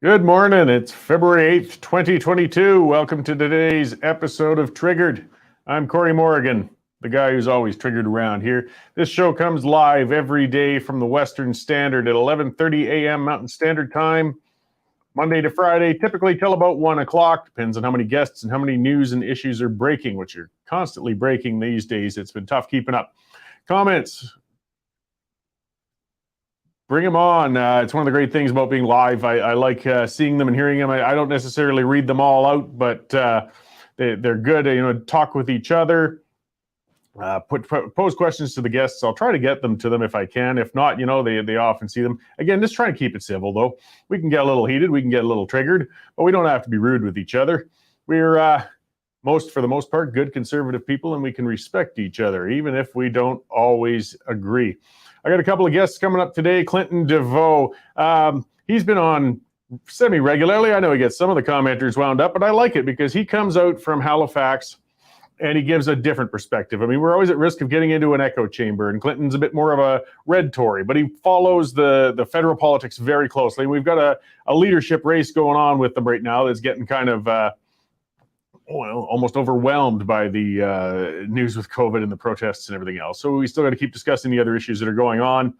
Good morning. It's February 8th, 2022. Welcome to today's episode of Triggered. I'm Cory Morgan, the guy who's always triggered around here. This show comes live every day from the Western Standard at 11:30 a.m. Mountain Standard Time, Monday to Friday, typically till about 1 o'clock. Depends on how many guests and how many news and issues are breaking, which are constantly breaking these days. It's been tough keeping up. Comments. Bring them on. It's one of the great things about being live. I like seeing them and hearing them. I don't necessarily read them all out, but they're good. Talk with each other, pose questions to the guests. I'll try to get them to them if I can. If not, they often see them. Again, just try to keep it civil, though. We can get a little heated. We can get a little triggered, but we don't have to be rude with each other. We're, for the most part, good conservative people, and we can respect each other, even if we don't always agree. I got a couple of guests coming up today. Clinton Desveaux, he's been on semi-regularly. I know he gets some of the commenters wound up, but I like it because he comes out from Halifax and he gives a different perspective. I mean, we're always at risk of getting into an echo chamber, and Clinton's a bit more of a red Tory, but he follows the federal politics very closely. We've got a leadership race going on with them right now that's getting kind of almost overwhelmed by the news with COVID and the protests and everything else. So we still got to keep discussing the other issues that are going on.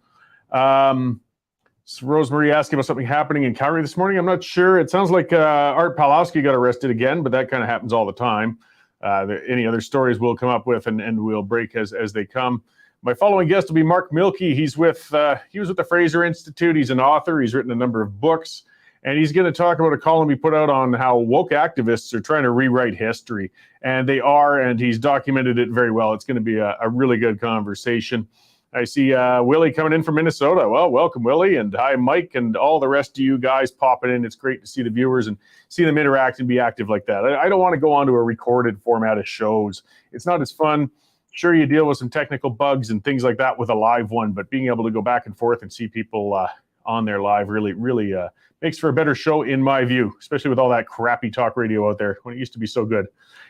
So Rosemary asked about something happening in Calgary this morning. I'm not sure. It sounds like Art Pawlowski got arrested again, but that kind of happens all the time. Any other stories we'll come up with and we'll break as they come. My following guest will be Marke Milke. He was with the Fraser Institute. He's an author. He's written a number of books. And he's going to talk about a column he put out on how woke activists are trying to rewrite history. And they are, and he's documented it very well. It's going to be a really good conversation. I see Willie coming in from Minnesota. Well, welcome, Willie. And hi, Mike, and all the rest of you guys popping in. It's great to see the viewers and see them interact and be active like that. I don't want to go on to a recorded format of shows. It's not as fun. Sure, you deal with some technical bugs and things like that with a live one, but being able to go back and forth and see people on their live really makes for a better show in my view, especially with all that crappy talk radio out there when it used to be so good.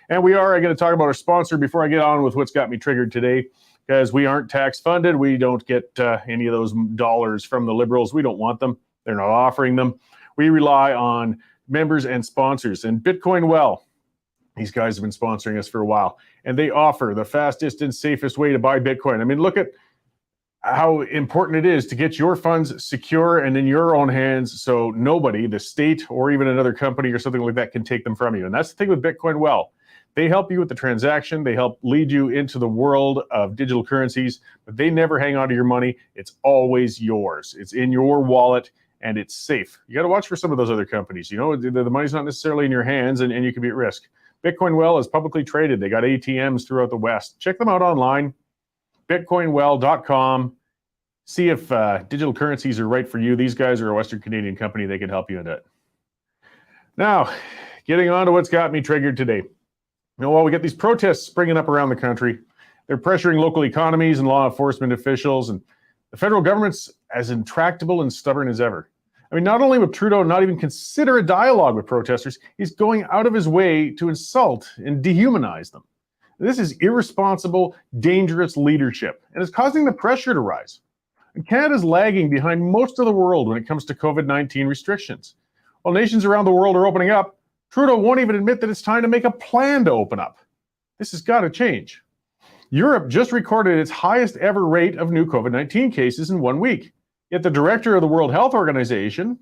And we are going to talk about our sponsor before I get on with what's got me triggered today, because we aren't tax funded. We don't get any of those dollars from the Liberals. We don't want them. They're not offering them. We rely on members and sponsors. And Bitcoin Well, these guys have been sponsoring us for a while, and they offer the fastest and safest way to buy Bitcoin. I mean, look at how important it is to get your funds secure and in your own hands so nobody, the state or even another company or something like that, can take them from you. And that's the thing with Bitcoin Well. They help you with the transaction. They help lead you into the world of digital currencies, but they never hang on to your money. It's always yours. It's in your wallet and it's safe. You got to watch for some of those other companies. The money's not necessarily in your hands and you can be at risk. Bitcoin Well is publicly traded. They got ATMs throughout the West. Check them out online. bitcoinwell.com. See if digital currencies are right for you. These guys are a Western Canadian company. They can help you into it. Now, getting on to what's got me triggered today. While we get these protests springing up around the country, they're pressuring local economies and law enforcement officials, and the federal government's as intractable and stubborn as ever. I mean, not only would Trudeau not even consider a dialogue with protesters, he's going out of his way to insult and dehumanize them. This is irresponsible, dangerous leadership, and it's causing the pressure to rise. And Canada's lagging behind most of the world when it comes to COVID-19 restrictions. While nations around the world are opening up, Trudeau won't even admit that it's time to make a plan to open up. This has got to change. Europe just recorded its highest ever rate of new COVID-19 cases in 1 week. Yet the director of the World Health Organization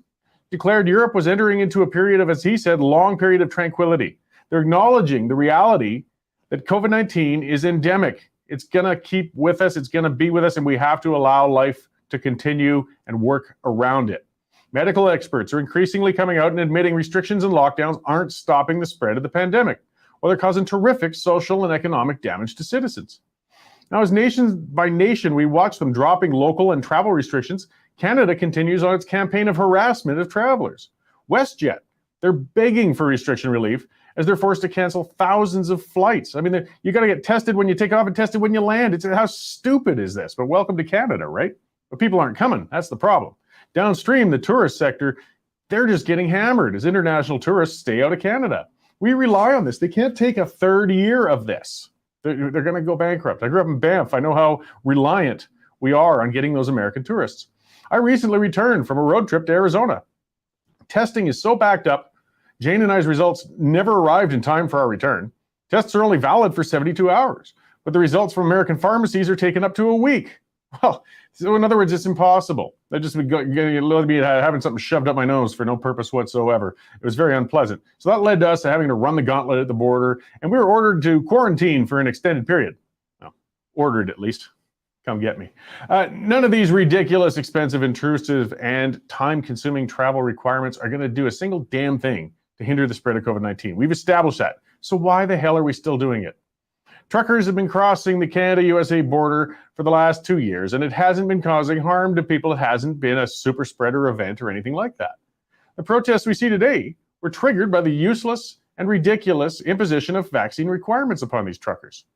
declared Europe was entering into a period of, as he said, long period of tranquility. They're acknowledging the reality that COVID-19 is endemic. It's going to keep with us. It's going to be with us, and we have to allow life to continue and work around it. Medical experts are increasingly coming out and admitting restrictions and lockdowns aren't stopping the spread of the pandemic, while they're causing terrific social and economic damage to citizens. Now, as nation by nation, we watch them dropping local and travel restrictions. Canada continues on its campaign of harassment of travelers. WestJet, they're begging for restriction relief as they're forced to cancel thousands of flights. I mean, you got to get tested when you take off and tested when you land. How stupid is this? But welcome to Canada, right? But people aren't coming. That's the problem. Downstream, the tourist sector, they're just getting hammered as international tourists stay out of Canada. We rely on this. They can't take a third year of this. They're going to go bankrupt. I grew up in Banff. I know how reliant we are on getting those American tourists. I recently returned from a road trip to Arizona. Testing is so backed up, Jane and I's results never arrived in time for our return. Tests are only valid for 72 hours, but the results from American pharmacies are taken up to a week. Well, so in other words, it's impossible. They just me having something shoved up my nose for no purpose whatsoever. It was very unpleasant. So that led to us having to run the gauntlet at the border, and we were ordered to quarantine for an extended period. Well, ordered at least. Come get me. None of these ridiculous, expensive, intrusive, and time-consuming travel requirements are going to do a single damn thing to hinder the spread of COVID-19. We've established that. So why the hell are we still doing it? Truckers have been crossing the Canada-USA border for the last 2 years, and it hasn't been causing harm to people. It hasn't been a super spreader event or anything like that. The protests we see today were triggered by the useless and ridiculous imposition of vaccine requirements upon these truckers.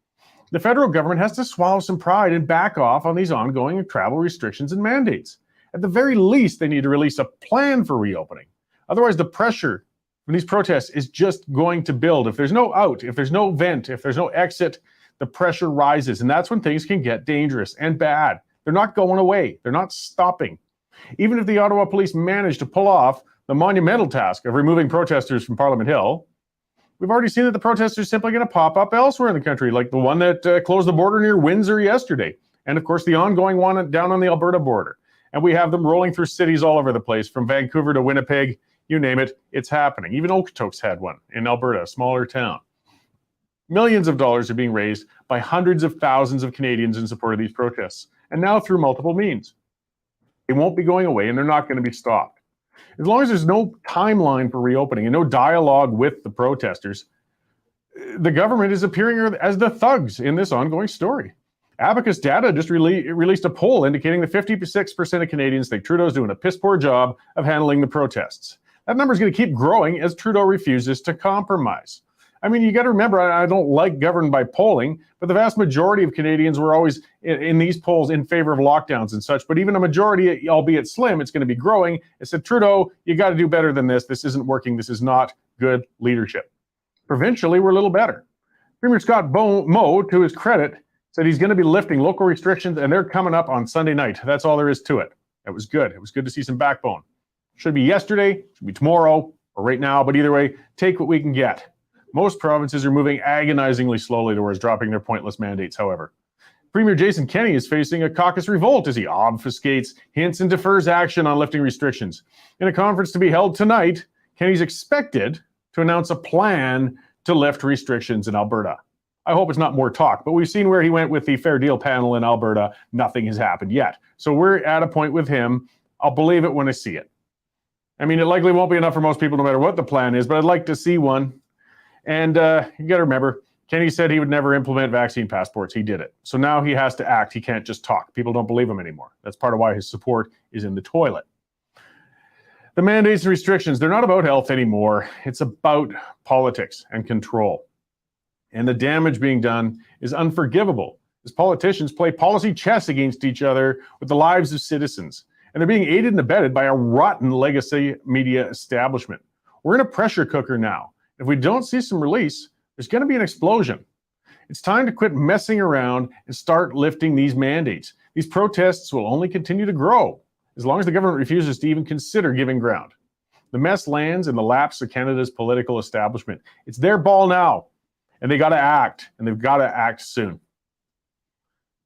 The federal government has to swallow some pride and back off on these ongoing travel restrictions and mandates. At the very least, they need to release a plan for reopening. Otherwise, the pressure from these protests is just going to build. If there's no out, if there's no vent, if there's no exit, the pressure rises. And that's when things can get dangerous and bad. They're not going away. They're not stopping. Even if the Ottawa police manage to pull off the monumental task of removing protesters from Parliament Hill, we've already seen that the protests are simply going to pop up elsewhere in the country, like the one that closed the border near Windsor yesterday. And of course, the ongoing one down on the Alberta border. And we have them rolling through cities all over the place, from Vancouver to Winnipeg, you name it, it's happening. Even Okotoks had one in Alberta, a smaller town. Millions of dollars are being raised by hundreds of thousands of Canadians in support of these protests, and now through multiple means. They won't be going away, and they're not going to be stopped. As long as there's no timeline for reopening and no dialogue with the protesters, the government is appearing as the thugs in this ongoing story. Abacus data just released a poll indicating that 56% of Canadians think Trudeau's doing a piss-poor job of handling the protests. That number is going to keep growing as Trudeau refuses to compromise. I mean, you got to remember, I don't like governed by polling, but the vast majority of Canadians were always in these polls in favor of lockdowns and such. But even a majority, albeit slim, it's going to be growing. It said, Trudeau, you got to do better than this. This isn't working. This is not good leadership. Provincially, we're a little better. Premier Scott Moe, to his credit, said he's going to be lifting local restrictions, and they're coming up on Sunday night. That's all there is to it. It was good. It was good to see some backbone. Should be yesterday, should be tomorrow, or right now, but either way, take what we can get. Most provinces are moving agonizingly slowly towards dropping their pointless mandates, however. Premier Jason Kenney is facing a caucus revolt as he obfuscates, hints, and defers action on lifting restrictions. In a conference to be held tonight, Kenney's expected to announce a plan to lift restrictions in Alberta. I hope it's not more talk, but we've seen where he went with the Fair Deal panel in Alberta. Nothing has happened yet. So we're at a point with him. I'll believe it when I see it. I mean, it likely won't be enough for most people no matter what the plan is, but I'd like to see one. And you got to remember, Kenney said he would never implement vaccine passports. He did it. So now he has to act. He can't just talk. People don't believe him anymore. That's part of why his support is in the toilet. The mandates and restrictions, they're not about health anymore. It's about politics and control. And the damage being done is unforgivable as politicians play policy chess against each other with the lives of citizens. And they're being aided and abetted by a rotten legacy media establishment. We're in a pressure cooker now. If we don't see some release, there's going to be an explosion. It's time to quit messing around and start lifting these mandates. These protests will only continue to grow as long as the government refuses to even consider giving ground. The mess lands in the laps of Canada's political establishment. It's their ball now, and they got to act, and they've got to act soon.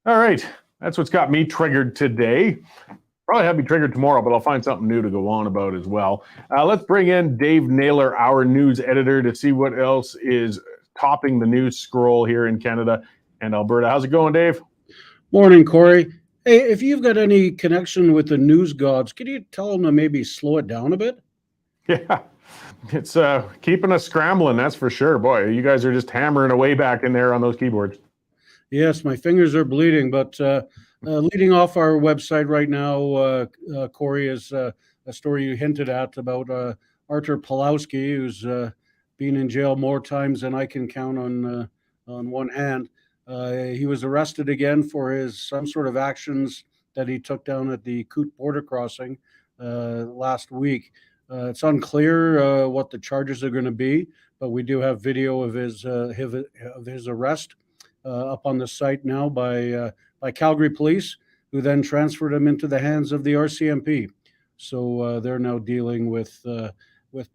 All right, that's what's got me triggered today. Probably have me triggered tomorrow, but I'll find something new to go on about as well. Let's bring in Dave Naylor, our news editor, to see what else is topping the news scroll here in Canada and Alberta. How's it going, Dave? Morning, Cory. Hey, if you've got any connection with the news gods, can you tell them to maybe slow it down a bit? Yeah, it's keeping us scrambling, that's for sure. Boy, you guys are just hammering away back in there on those keyboards. Yes, my fingers are bleeding, but leading off our website right now, Cory, is a story you hinted at about Artur Pawlowski, who's been in jail more times than I can count on one hand. He was arrested again for some sort of actions that he took down at the Coot border crossing last week. It's unclear what the charges are going to be, but we do have video of his arrest up on the site now by Calgary police, who then transferred him into the hands of the RCMP. So they're now dealing with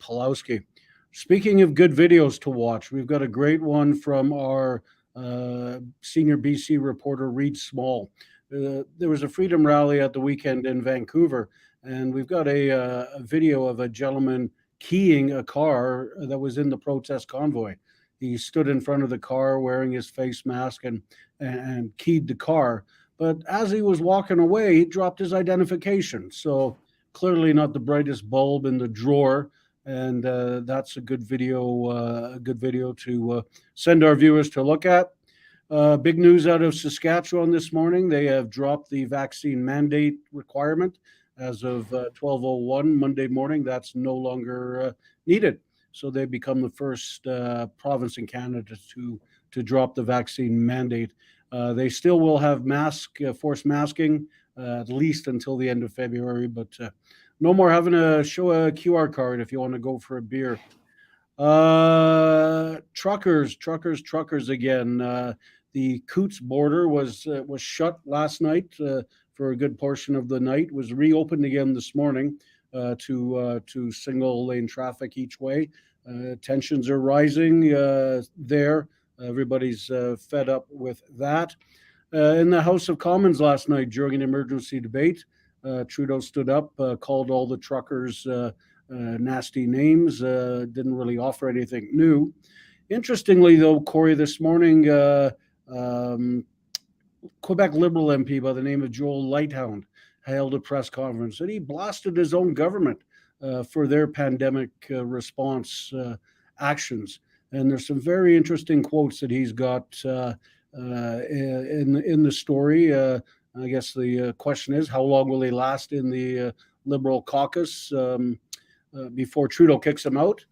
Pulowski. Speaking of good videos to watch, we've got a great one from our senior BC reporter, Reed Small. There was a freedom rally at the weekend in Vancouver, and we've got a video of a gentleman keying a car that was in the protest convoy. He stood in front of the car wearing his face mask and keyed the car. But as he was walking away, he dropped his identification. So clearly not the brightest bulb in the drawer. And that's a good video to send our viewers to look at. Big news out of Saskatchewan this morning. They have dropped the vaccine mandate requirement as of 12:01 Monday morning. That's no longer needed. So they become the first province in Canada to drop the vaccine mandate. They still will have forced masking at least until the end of February, but no more having to show a QR card if you want to go for a beer. Truckers again. The Coutts border was shut last night for a good portion of the night. Was reopened again this morning to single lane traffic each way. Tensions are rising there. Everybody's fed up with that. In the House of Commons last night during an emergency debate, Trudeau stood up, called all the truckers nasty names, didn't really offer anything new. Interestingly, though, Cory, this morning, Quebec Liberal MP by the name of Joel Lighthound held a press conference, and he blasted his own government for their pandemic response actions. And there's some very interesting quotes that he's got in the story. I guess the question is, how long will they last in the Liberal caucus before Trudeau kicks him out?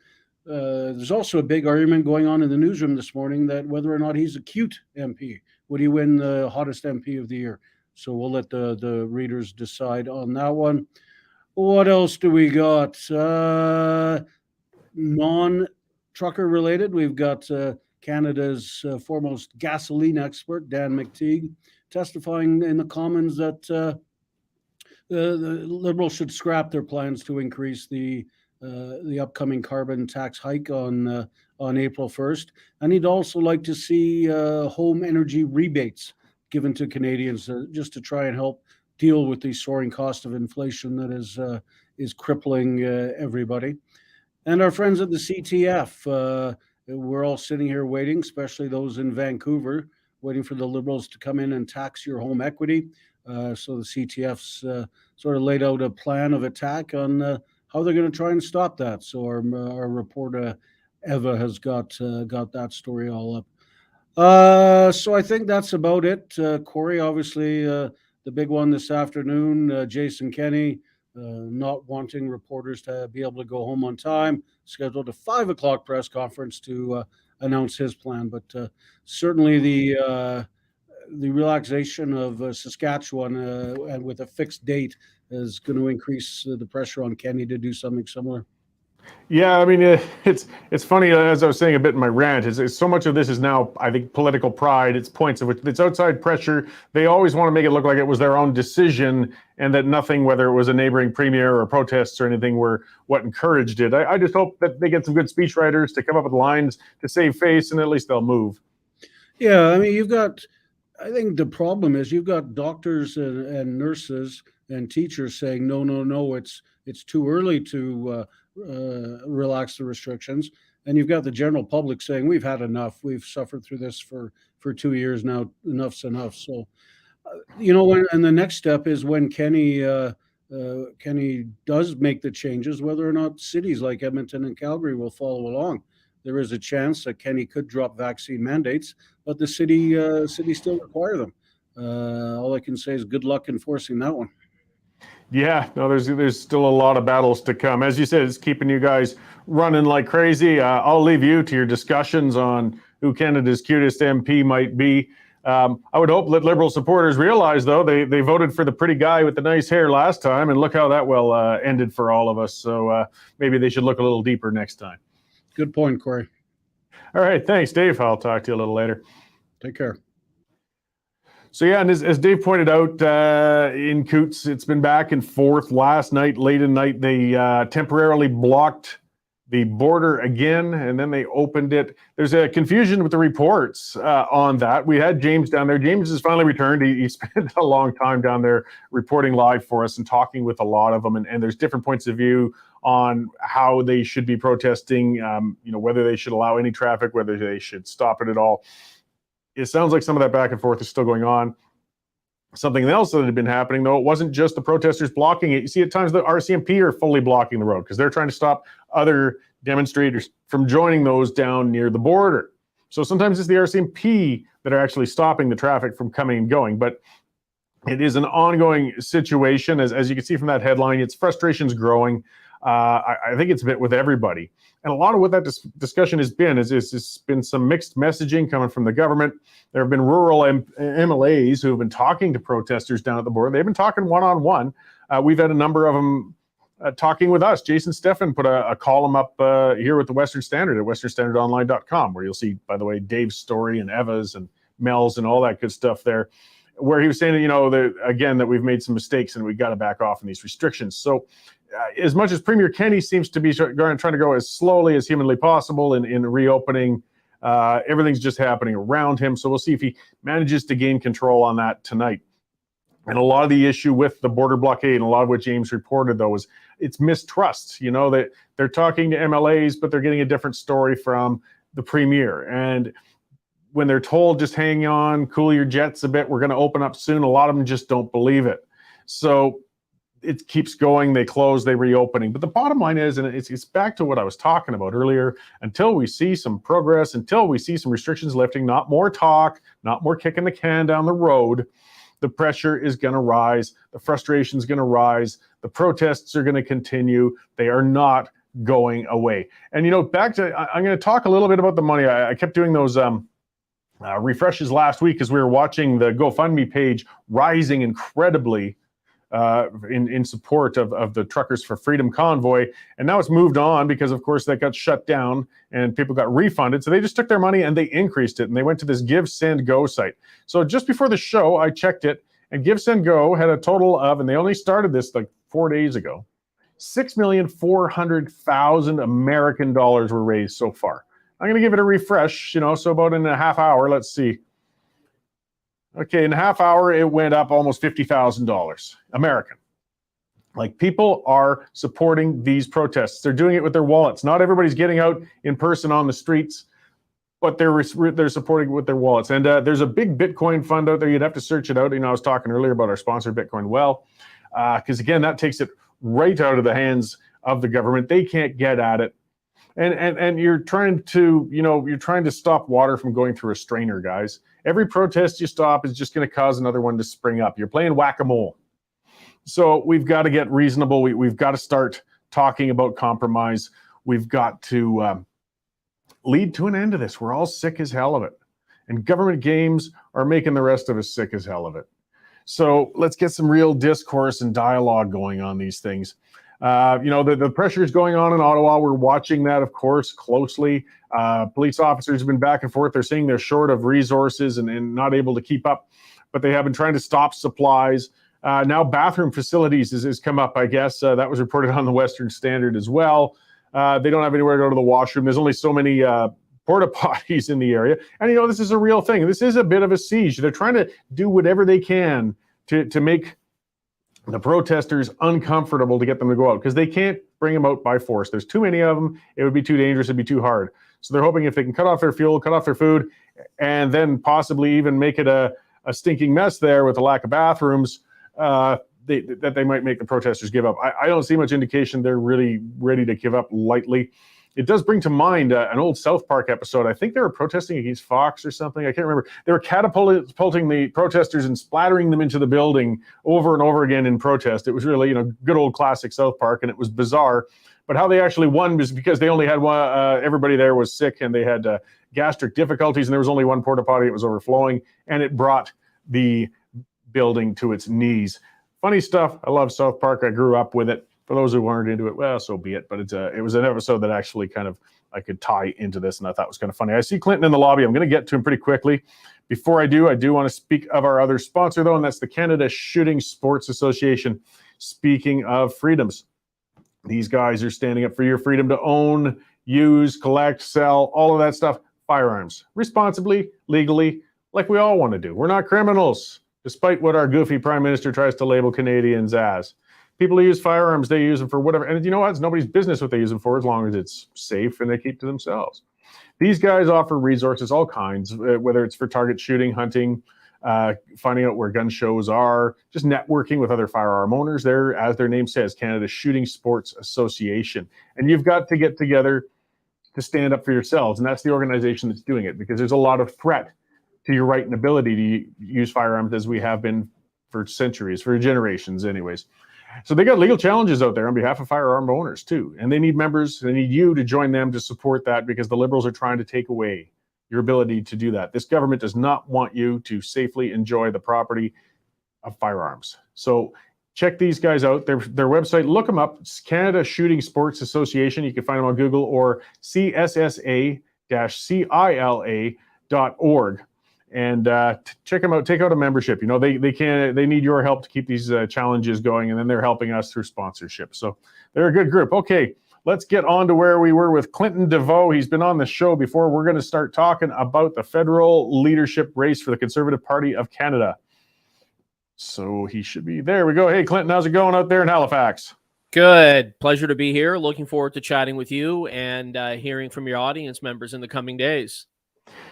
There's also a big argument going on in the newsroom this morning that whether or not he's a cute MP. Would he win the hottest MP of the year? So we'll let the readers decide on that one. What else do we got? Non-trucker related, we've got Canada's foremost gasoline expert, Dan McTeague, testifying in the Commons that the Liberals should scrap their plans to increase the upcoming carbon tax hike on April 1st. And he'd also like to see home energy rebates given to Canadians just to try and help deal with the soaring cost of inflation that is crippling everybody. And our friends at the CTF, we're all sitting here waiting, especially those in Vancouver, waiting for the Liberals to come in and tax your home equity. So the CTF's sort of laid out a plan of attack on how they're going to try and stop that. So our reporter Eva has got that story all up. So I think that's about it. Cory, obviously, the big one this afternoon, Jason Kenney not wanting reporters to be able to go home on time, scheduled a 5 o'clock press conference to announce his plan. But certainly the relaxation of Saskatchewan and with a fixed date is going to increase the pressure on Kenney to do something similar. Yeah, I mean, it's funny, as I was saying a bit in my rant, is so much of this is now, I think, political pride. It's points of which it's outside pressure. They always want to make it look like it was their own decision and that nothing, whether it was a neighboring premier or protests or anything, were what encouraged it. I just hope that they get some good speechwriters to come up with lines to save face, and at least they'll move. Yeah, I mean, I think the problem is you've got doctors and nurses and teachers saying, no, it's too early to relax the restrictions. And you've got the general public saying, we've had enough. We've suffered through this for 2 years now. Enough's enough. So, and the next step is when Kenney does make the changes, whether or not cities like Edmonton and Calgary will follow along. There is a chance that Kenney could drop vaccine mandates, but the city still require them. All I can say is good luck enforcing that one. Yeah, no, there's still a lot of battles to come. As you said, it's keeping you guys running like crazy. I'll leave you to your discussions on who Canada's cutest MP might be. I would hope that Liberal supporters realize, though, they voted for the pretty guy with the nice hair last time, and look how that ended for all of us. So maybe they should look a little deeper next time. Good point, Cory. All right, thanks, Dave. I'll talk to you a little later. Take care. So yeah, and as Dave pointed out, in Coots, it's been back and forth. Last night, late at night, they temporarily blocked the border again, and then they opened it. There's a confusion with the reports on that. We had James down there. James has finally returned. He spent a long time down there reporting live for us and talking with a lot of them, and there's different points of view on how they should be protesting, whether they should allow any traffic, whether they should stop it at all. It sounds like some of that back and forth is still going on. Something else that had been happening, though, it wasn't just the protesters blocking it. You see, at times the RCMP are fully blocking the road because they're trying to stop other demonstrators from joining those down near the border. So sometimes it's the RCMP that are actually stopping the traffic from coming and going. But it is an ongoing situation. As you can see from that headline, its frustration's growing. I think it's a bit with everybody. And a lot of what that discussion has been is been some mixed messaging coming from the government. There have been rural MLAs who have been talking to protesters down at the border. They've been talking one-on-one. We've had a number of them talking with us. Jason Steffen put a column up here with the Western Standard at westernstandardonline.com, where you'll see, by the way, Dave's story and Eva's and Mel's and all that good stuff there, where he was saying, that we've made some mistakes and we've got to back off on these restrictions. So as much as Premier Kenney seems to be trying to go as slowly as humanly possible in reopening, everything's just happening around him. So we'll see if he manages to gain control on that tonight. And a lot of the issue with the border blockade, and a lot of what James reported, though, is it's mistrust. That they're talking to MLAs, but they're getting a different story from the Premier. And when they're told, just hang on, cool your jets a bit, we're going to open up soon, a lot of them just don't believe it. So it keeps going, they close, they reopening. But the bottom line is, and it's back to what I was talking about earlier, until we see some progress, until we see some restrictions lifting, not more talk, not more kicking the can down the road, the pressure is going to rise, the frustration is going to rise, the protests are going to continue, they are not going away. And back to, I'm going to talk a little bit about the money. I kept doing those refreshes last week as we were watching the GoFundMe page rising incredibly in support of the Truckers for Freedom convoy. And now it's moved on because, of course, that got shut down and people got refunded. So they just took their money and they increased it. And they went to this Give, Send, Go site. So just before the show, I checked it. And Give, Send, Go had a total of, and they only started this like 4 days ago, $6,400,000 American dollars were raised so far. I'm going to give it a refresh, so about in a half hour, let's see. Okay, in a half hour, it went up almost $50,000 American. Like, people are supporting these protests. They're doing it with their wallets. Not everybody's getting out in person on the streets, but they're supporting it with their wallets. And there's a big Bitcoin fund out there. You'd have to search it out. I was talking earlier about our sponsor, Bitcoin Well, because again, that takes it right out of the hands of the government. They can't get at it. And you're trying to stop water from going through a strainer, guys. Every protest you stop is just going to cause another one to spring up. You're playing whack-a-mole. So we've got to get reasonable. We've got to start talking about compromise. We've got to lead to an end to this. We're all sick as hell of it. And government games are making the rest of us sick as hell of it. So let's get some real discourse and dialogue going on these things. The pressure is going on in Ottawa. We're watching that, of course, closely. Police officers have been back and forth. They're saying they're short of resources and not able to keep up, but they have been trying to stop supplies. Now bathroom facilities has come up, I guess. That was reported on the Western Standard as well. They don't have anywhere to go to the washroom. There's only so many porta potties in the area. And, this is a real thing. This is a bit of a siege. They're trying to do whatever they can to make the protesters uncomfortable to get them to go out, because they can't bring them out by force. There's too many of them. It would be too dangerous. It'd be too hard. So they're hoping if they can cut off their fuel, cut off their food, and then possibly even make it a stinking mess there with the lack of bathrooms, that they might make the protesters give up. I don't see much indication they're really ready to give up lightly. It does bring to mind an old South Park episode. I think they were protesting against Fox or something. I can't remember. They were catapulting the protesters and splattering them into the building over and over again in protest. It was really, good old classic South Park, and it was bizarre. But how they actually won was because they only had one. Everybody there was sick, and they had gastric difficulties, and there was only one porta potty. It was overflowing, and it brought the building to its knees. Funny stuff. I love South Park. I grew up with it. For those who aren't into it, well, so be it. But it was an episode that actually kind of I could tie into this, and I thought was kind of funny. I see Clinton in the lobby. I'm going to get to him pretty quickly. Before I do want to speak of our other sponsor, though, and that's the Canada Shooting Sports Association. Speaking of freedoms, these guys are standing up for your freedom to own, use, collect, sell, all of that stuff, firearms, responsibly, legally, like we all want to do. We're not criminals, despite what our goofy prime minister tries to label Canadians as. People who use firearms, they use them for whatever. And you know what? It's nobody's business what they use them for, as long as it's safe and they keep to themselves. These guys offer resources, all kinds, whether it's for target shooting, hunting, finding out where gun shows are, just networking with other firearm owners. They're, as their name says, Canada Shooting Sports Association. And you've got to get together to stand up for yourselves. And that's the organization that's doing it, because there's a lot of threat to your right and ability to use firearms, as we have been for centuries, for generations anyways. So they got legal challenges out there on behalf of firearm owners too. And they need members, they need you to join them to support that, because the Liberals are trying to take away your ability to do that. This government does not want you to safely enjoy the property of firearms. So check these guys out. Their website, look them up. It's Canada Shooting Sports Association. You can find them on Google, or CSSA-CILA.org. And check them out. Take out a membership. You know, they need your help to keep these challenges going, and then they're helping us through sponsorship. So they're a good group. Okay, let's get on to where we were with Clinton Desveaux. He's been on the show before. We're going to start talking about the federal leadership race for the Conservative Party of Canada. So he should be there. We go. Hey, Clinton, how's it going out there in Halifax? Good. Pleasure to be here. Looking forward to chatting with you and hearing from your audience members in the coming days.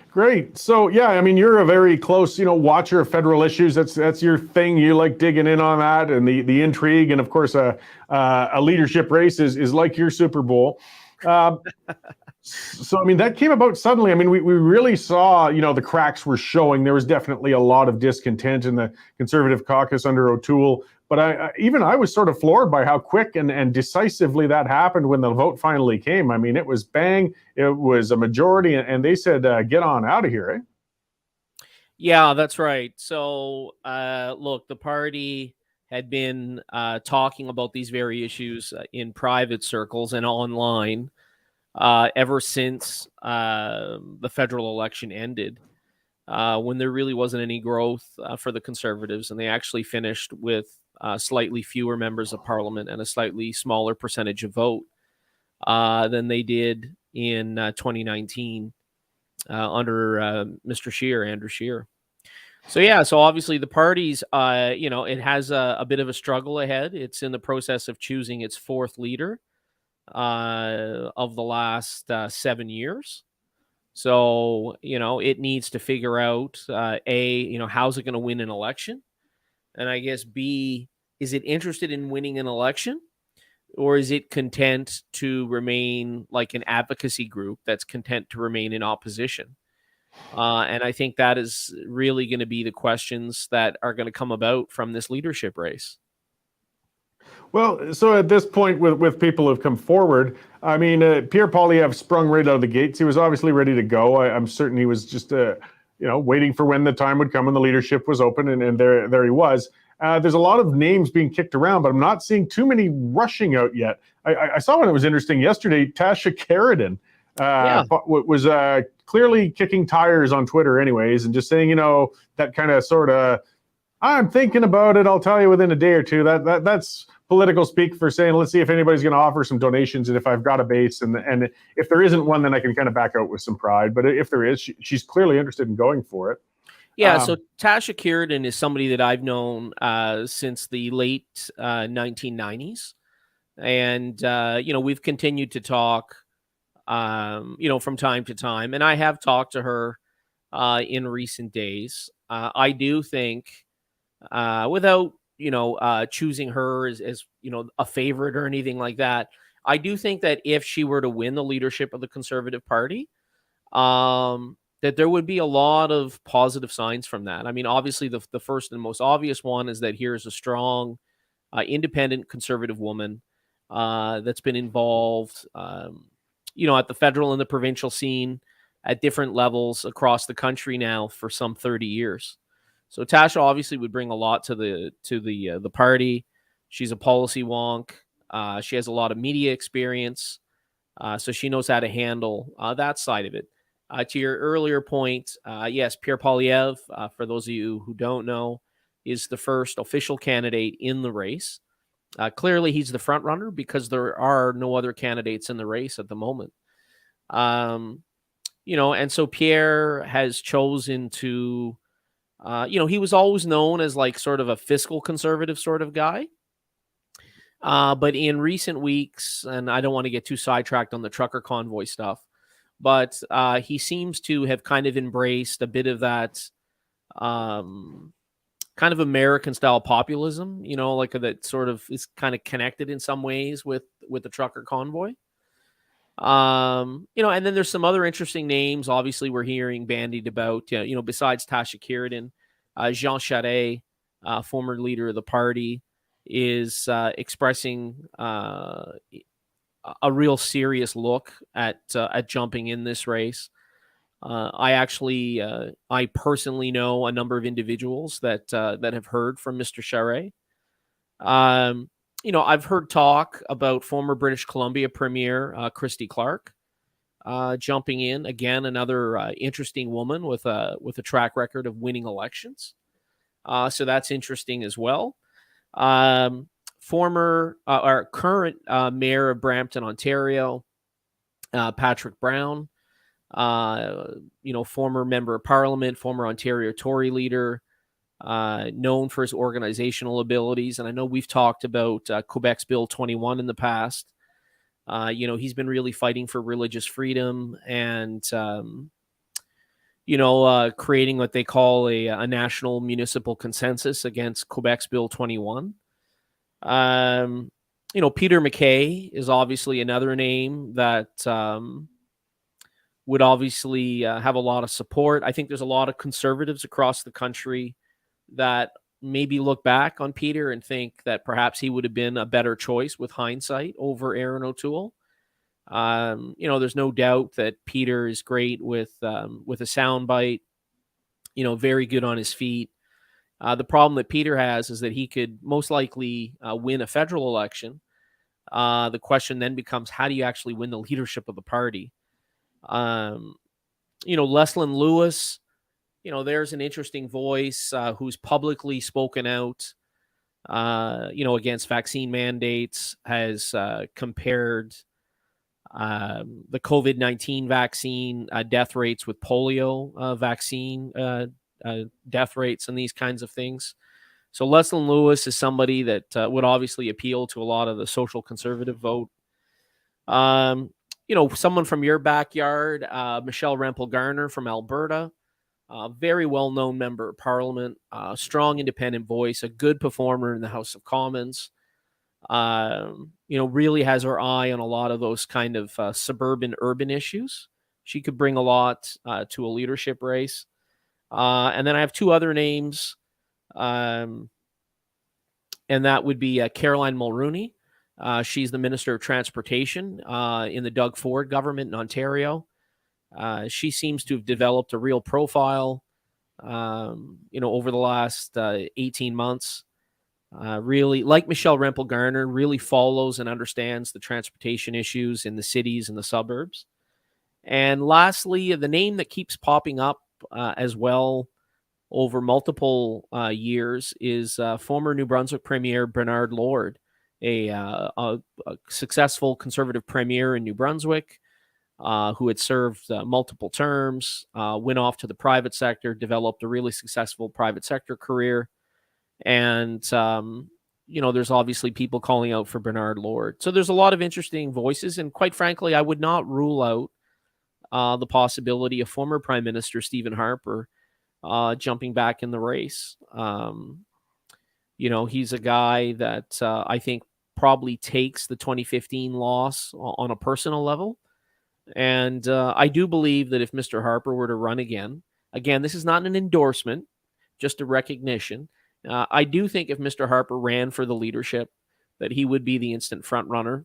Great. So, yeah, I mean, you're a very close, watcher of federal issues. That's your thing. You like digging in on that and the intrigue. And of course, a leadership race is like your Super Bowl. So, I mean, that came about suddenly. I mean, we really saw, the cracks were showing. There was definitely a lot of discontent in the Conservative caucus under O'Toole. But I was sort of floored by how quick and decisively that happened when the vote finally came. I mean, it was bang. It was a majority, and they said, get on out of here, eh? Yeah, that's right. So, look, the party had been talking about these very issues in private circles and online ever since the federal election ended, when there really wasn't any growth for the Conservatives, and they actually finished with slightly fewer members of parliament and a slightly smaller percentage of vote than they did in 2019 under Mr. Scheer, Andrew Scheer. So, yeah, so obviously the party's, it has a bit of a struggle ahead. It's in the process of choosing its fourth leader of the last 7 years. So, it needs to figure out, how's it going to win an election? And I guess B, is it interested in winning an election, or is it content to remain like an advocacy group that's content to remain in opposition? And I think that is really going to be the questions that are going to come about from this leadership race. Well, so at this point, with people who've come forward, I mean, Pierre Poilievre sprung right out of the gates. He was obviously ready to go. I'm certain he was just, waiting for when the time would come when the leadership was open, and there he was. There's a lot of names being kicked around, but I'm not seeing too many rushing out yet. I saw one that was interesting yesterday. Tasha Sheridan was clearly kicking tires on Twitter anyways, and just saying, that kind of sort of, I'm thinking about it, I'll tell you within a day or two. That's political speak for saying, let's see if anybody's going to offer some donations, and if I've got a base, and if there isn't one, then I can kind of back out with some pride. But if there is, she's clearly interested in going for it. Yeah, so Tasha Sheridan is somebody that I've known since the late 1990s. And, we've continued to talk, from time to time. And I have talked to her in recent days. I do think, without, choosing her as a favorite or anything like that, I do think that if she were to win the leadership of the Conservative Party, that there would be a lot of positive signs from that. I mean, obviously, the first and most obvious one is that here's a strong, independent Conservative woman that's been involved, at the federal and the provincial scene at different levels across the country now for some 30 years. So Tasha obviously would bring a lot to the party. She's a policy wonk. She has a lot of media experience, so she knows how to handle that side of it. To your earlier point, yes, Pierre Poilievre, for those of you who don't know, is the first official candidate in the race. Clearly, he's the front runner because there are no other candidates in the race at the moment. And so Pierre has chosen to, he was always known as like sort of a fiscal conservative sort of guy. But in recent weeks, and I don't want to get too sidetracked on the trucker convoy stuff, but he seems to have kind of embraced a bit of that kind of American style populism, like that sort of is kind of connected in some ways with the trucker convoy. And then there's some other interesting names. Obviously, we're hearing bandied about, besides Tasha Kiridan, Jean Charest, former leader of the party, is expressing a real serious look at jumping in this race. I personally know a number of individuals that have heard from Mr. Charest. I've heard talk about former British Columbia Premier Christy Clark jumping in. Again, another interesting woman with a track record of winning elections. So that's interesting as well. Former or current mayor of Brampton, Ontario, Patrick Brown. Former member of parliament, former Ontario Tory leader, known for his organizational abilities. And I know we've talked about Quebec's Bill 21 in the past. He's been really fighting for religious freedom and, creating what they call a national municipal consensus against Quebec's Bill 21. Peter MacKay is obviously another name that would obviously have a lot of support. I think there's a lot of conservatives across the country that maybe look back on Peter and think that perhaps he would have been a better choice with hindsight over Aaron O'Toole. There's no doubt that Peter is great with a soundbite, very good on his feet. The problem that Peter has is that he could most likely win a federal election. The question then becomes, how do you actually win the leadership of the party? Leslyn Lewis, there's an interesting voice who's publicly spoken out, against vaccine mandates, has compared the COVID-19 vaccine death rates with polio vaccine death rates and these kinds of things. So Leslyn Lewis is somebody that would obviously appeal to a lot of the social conservative vote. Someone from your backyard, Michelle Rempel-Garner from Alberta, very well-known member of parliament, strong independent voice, a good performer in the House of Commons, really has her eye on a lot of those kind of suburban urban issues. She could bring a lot to a leadership race. And then I have two other names, and that would be Caroline Mulroney. She's the Minister of Transportation in the Doug Ford government in Ontario. She seems to have developed a real profile, over the last 18 months. Really, like Michelle Rempel-Garner, really follows and understands the transportation issues in the cities and the suburbs. And lastly, the name that keeps popping up as well over multiple years is former New Brunswick Premier Bernard Lord, a successful conservative premier in New Brunswick, who had served multiple terms, went off to the private sector, developed a really successful private sector career. And, there's obviously people calling out for Bernard Lord. So there's a lot of interesting voices. And quite frankly, I would not rule out the possibility of former Prime Minister Stephen Harper jumping back in the race. He's a guy that I think probably takes the 2015 loss on a personal level. And I do believe that if Mr. Harper were to run again, this is not an endorsement, just a recognition. I do think if Mr. Harper ran for the leadership, that he would be the instant front runner.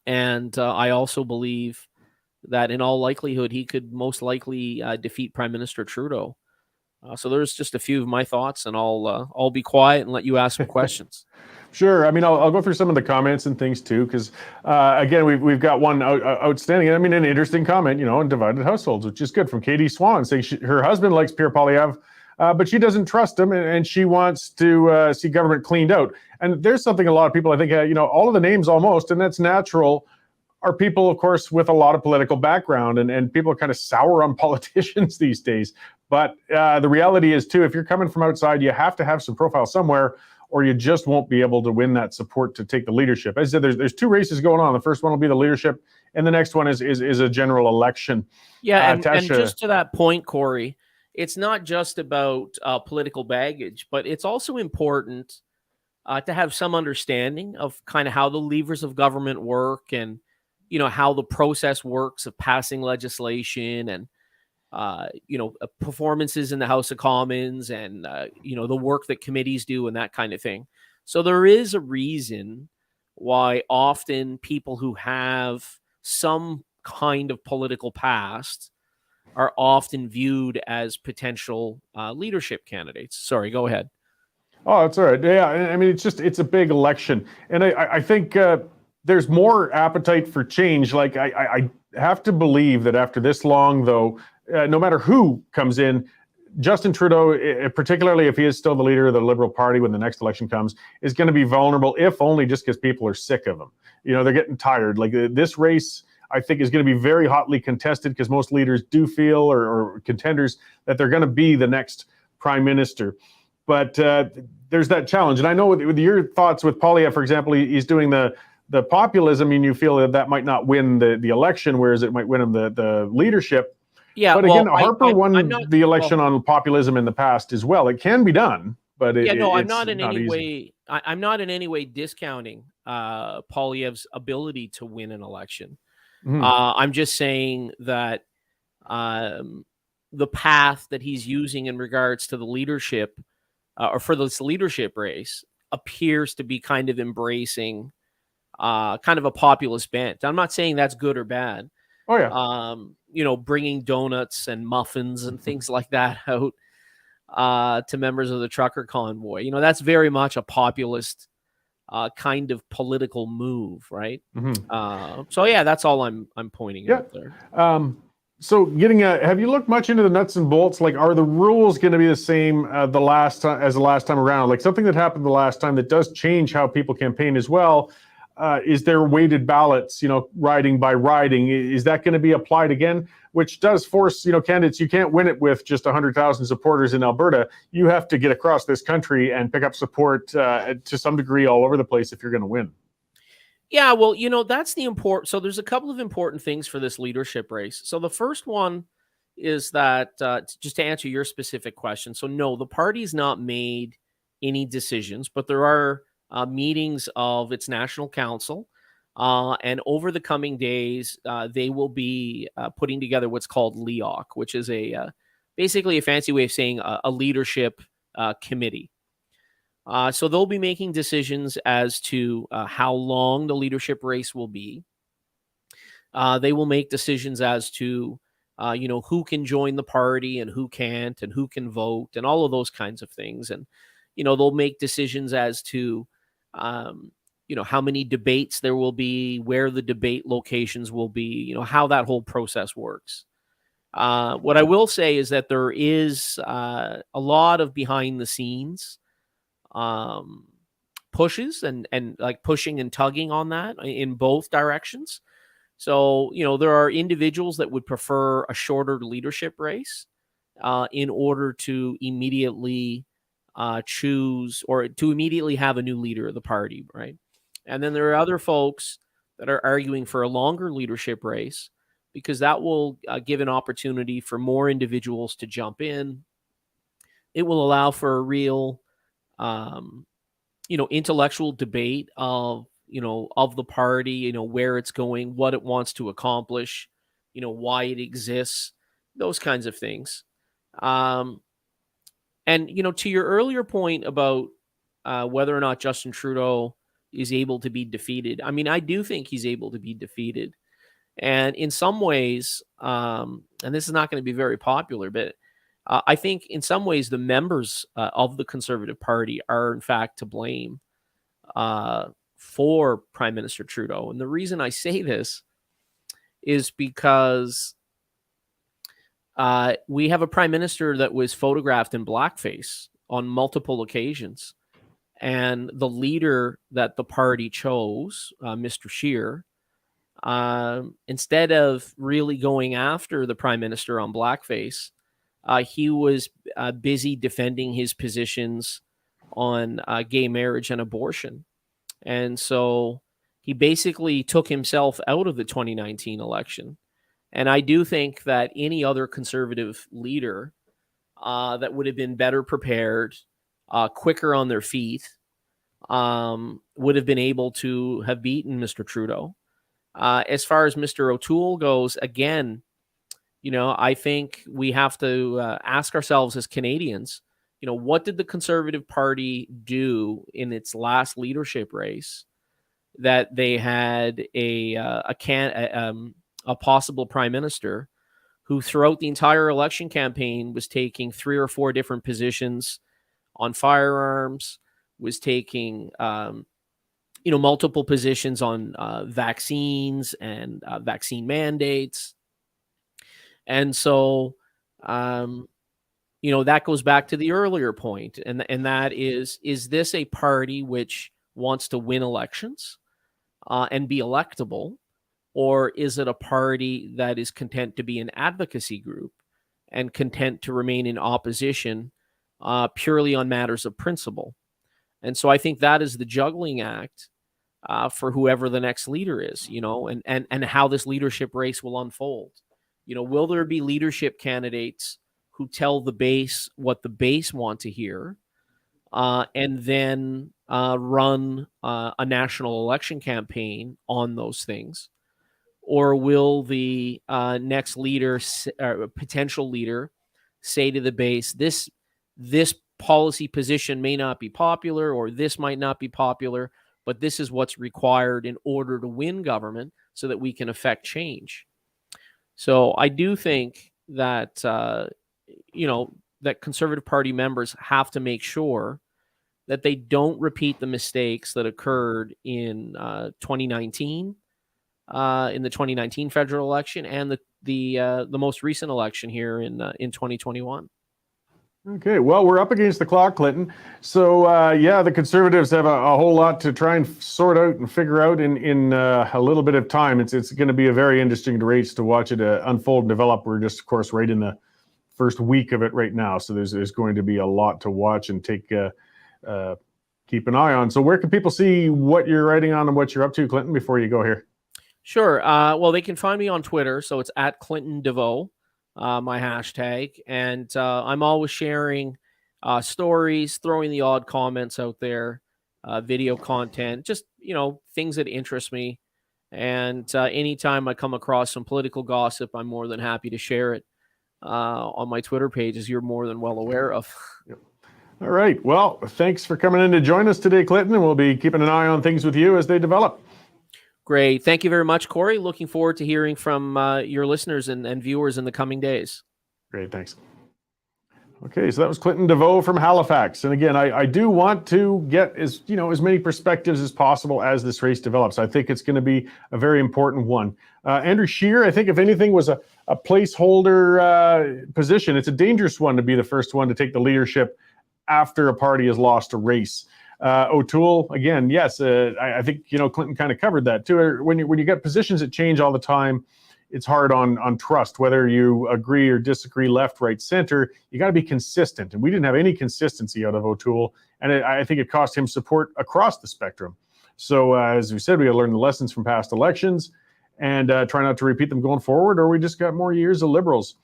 And I also believe that in all likelihood, he could most likely defeat Prime Minister Trudeau. So there's just a few of my thoughts, and I'll be quiet and let you ask some questions. Sure. I mean, I'll go through some of the comments and things too, because again, we've got one outstanding. I mean, an interesting comment, in divided households, which is good, from Katie Swan, saying her husband likes Pierre Poilievre, but she doesn't trust him, and she wants to see government cleaned out. And there's something a lot of people, I think, all of the names almost, and that's natural, are people, of course, with a lot of political background, and people are kind of sour on politicians these days. But the reality is, too, if you're coming from outside, you have to have some profile somewhere, or you just won't be able to win that support to take the leadership. As I said, there's two races going on. The first one will be the leadership, and the next one is a general election. Yeah, and just to that point, Cory, it's not just about political baggage, but it's also important to have some understanding of kind of how the levers of government work, and how the process works of passing legislation, and performances in the House of Commons, and the work that committees do, and that kind of thing. So there is a reason why often people who have some kind of political past are often viewed as potential leadership candidates. Sorry, go ahead. Oh, that's all right. Yeah, I mean, it's a big election, and I think there's more appetite for change. Like, I have to believe that after this long, though, no matter who comes in, Justin Trudeau, particularly if he is still the leader of the Liberal Party when the next election comes, is going to be vulnerable, if only just because people are sick of him. They're getting tired. Like, this race, I think, is going to be very hotly contested, because most leaders do feel, or contenders, that they're going to be the next prime minister. But there's that challenge. And I know with your thoughts with Poilievre, for example, he's doing the populism, and you feel that might not win the election, whereas it might win him the leadership. Yeah, but again, Harper won the election on populism in the past as well. It can be done, but I'm not in any way. I'm not in any way discounting Poilievre's ability to win an election. Mm-hmm. I'm just saying that the path that he's using in regards to the leadership, or for this leadership race, appears to be kind of embracing kind of a populist bent. I'm not saying that's good or bad. Oh yeah. Bringing donuts and muffins and things like that out to members of the trucker convoy. That's very much a populist kind of political move, right? Mm-hmm. So yeah, that's all I'm pointing out there. So have you looked much into the nuts and bolts? Like, are the rules going to be the same the last time around? Like, something that happened the last time that does change how people campaign as well. Is there weighted ballots, riding by riding? Is that going to be applied again? Which does force, candidates, you can't win it with just 100,000 supporters in Alberta. You have to get across this country and pick up support to some degree all over the place if you're going to win. Yeah, well, that's the important. So there's a couple of important things for this leadership race. So the first one is that, just to answer your specific question. So no, the party's not made any decisions, but there are meetings of its national council, and over the coming days, they will be putting together what's called LEOC, which is basically a fancy way of saying a leadership committee. So they'll be making decisions as to how long the leadership race will be. They will make decisions as to who can join the party and who can't, and who can vote, and all of those kinds of things. And they'll make decisions as to how many debates there will be, where the debate locations will be, how that whole process works. What I will say is that there is a lot of behind the scenes pushes and like pushing and tugging on that in both directions. So, there are individuals that would prefer a shorter leadership race in order to immediately choose, or to immediately have a new leader of the party, right? And then there are other folks that are arguing for a longer leadership race, because that will give an opportunity for more individuals to jump in. It will allow for a real, intellectual debate of the party, where it's going, what it wants to accomplish, why it exists, those kinds of things. And, to your earlier point about whether or not Justin Trudeau is able to be defeated, I mean, I do think he's able to be defeated. And in some ways, and this is not going to be very popular, but I think in some ways the members of the Conservative Party are in fact to blame for Prime Minister Trudeau. And the reason I say this is because we have a prime minister that was photographed in blackface on multiple occasions. And the leader that the party chose, Mr. Scheer, instead of really going after the prime minister on blackface, he was busy defending his positions on gay marriage and abortion. And so he basically took himself out of the 2019 election. And I do think that any other Conservative leader that would have been better prepared, quicker on their feet, would have been able to have beaten Mr. Trudeau. As far as Mr. O'Toole goes, again, I think we have to ask ourselves as Canadians, what did the Conservative Party do in its last leadership race that they had a possible prime minister who throughout the entire election campaign was taking 3 or 4 different positions on firearms, was taking multiple positions on vaccines and vaccine mandates. And so that goes back to the earlier point, and that is this a party which wants to win elections and be electable, or is it a party that is content to be an advocacy group and content to remain in opposition purely on matters of principle? And so I think that is the juggling act for whoever the next leader is, and how this leadership race will unfold. Will there be leadership candidates who tell the base what the base want to hear, and then run a national election campaign on those things? Or will the next leader, potential leader, say to the base, this policy position may not be popular, or this might not be popular, but this is what's required in order to win government so that we can affect change? So I do think that, that Conservative Party members have to make sure that they don't repeat the mistakes that occurred in 2019, in the 2019 federal election, and the most recent election here in 2021. Okay, well, we're up against the clock, Clinton. So, the Conservatives have a whole lot to try and sort out and figure out in a little bit of time. It's going to be a very interesting race to watch it unfold and develop. We're just, of course, right in the first week of it right now. So there's going to be a lot to watch and keep an eye on. So where can people see what you're writing on and what you're up to, Clinton, before you go here? Sure. Well, they can find me on Twitter. So it's at Clinton Desveaux. My hashtag, and I'm always sharing stories, throwing the odd comments out there, video content, just things that interest me. And anytime I come across some political gossip, I'm more than happy to share it on my Twitter page, as you're more than well aware of. Yep. All right. Well, thanks for coming in to join us today, Clinton, and we'll be keeping an eye on things with you as they develop. Great. Thank you very much, Cory. Looking forward to hearing from your listeners and viewers in the coming days. Great. Thanks. Okay, so that was Clinton Desveaux from Halifax. And again, I do want to get as many perspectives as possible as this race develops. I think it's going to be a very important one. Andrew Scheer, I think if anything, was a placeholder position. It's a dangerous one to be the first one to take the leadership after a party has lost a race. O'Toole, again, yes, I think Clinton kind of covered that too. When you get positions that change all the time, it's hard on trust, whether you agree or disagree, left, right, center. You got to be consistent, and we didn't have any consistency out of O'Toole, and I think it cost him support across the spectrum. So as we said, we got to learn the lessons from past elections and try not to repeat them going forward, or we just got more years of Liberals.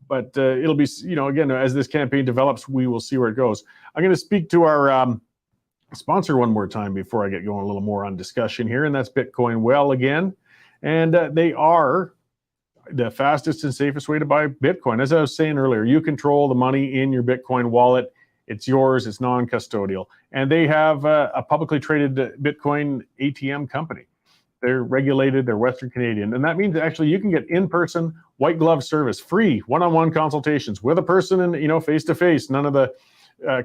But it'll be, again, as this campaign develops, we will see where it goes. I'm going to speak to our sponsor one more time before I get going a little more on discussion here, and that's Bitcoin Well again. And they are the fastest and safest way to buy Bitcoin. As I was saying earlier, you control the money in your Bitcoin wallet. It's yours. It's non-custodial. And they have a publicly traded Bitcoin ATM company. They're regulated, they're Western Canadian. And that means actually you can get in-person white glove service, free one-on-one consultations with a person and, face-to-face, none of the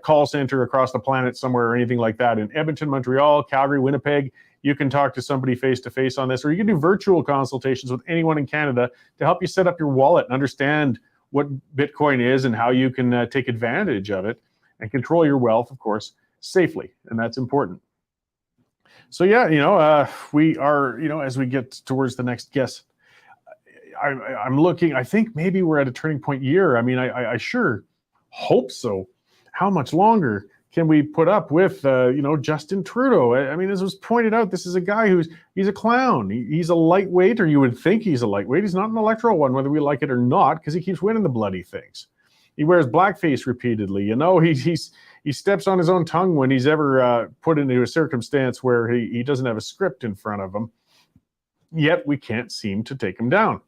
call center across the planet somewhere or anything like that. In Edmonton, Montreal, Calgary, Winnipeg, you can talk to somebody face-to-face on this, or you can do virtual consultations with anyone in Canada to help you set up your wallet and understand what Bitcoin is and how you can take advantage of it and control your wealth, of course, safely. And that's important. So yeah, we are, as we get towards the next guest, I'm looking, I think maybe we're at a turning point year. I mean, I sure hope so. How much longer can we put up with, Justin Trudeau? I mean, as was pointed out, this is a guy he's a clown. He's a lightweight, or you would think he's a lightweight. He's not an electoral one, whether we like it or not, because he keeps winning the bloody things. He wears blackface repeatedly. He steps on his own tongue when he's ever put into a circumstance where he doesn't have a script in front of him. Yet we can't seem to take him down.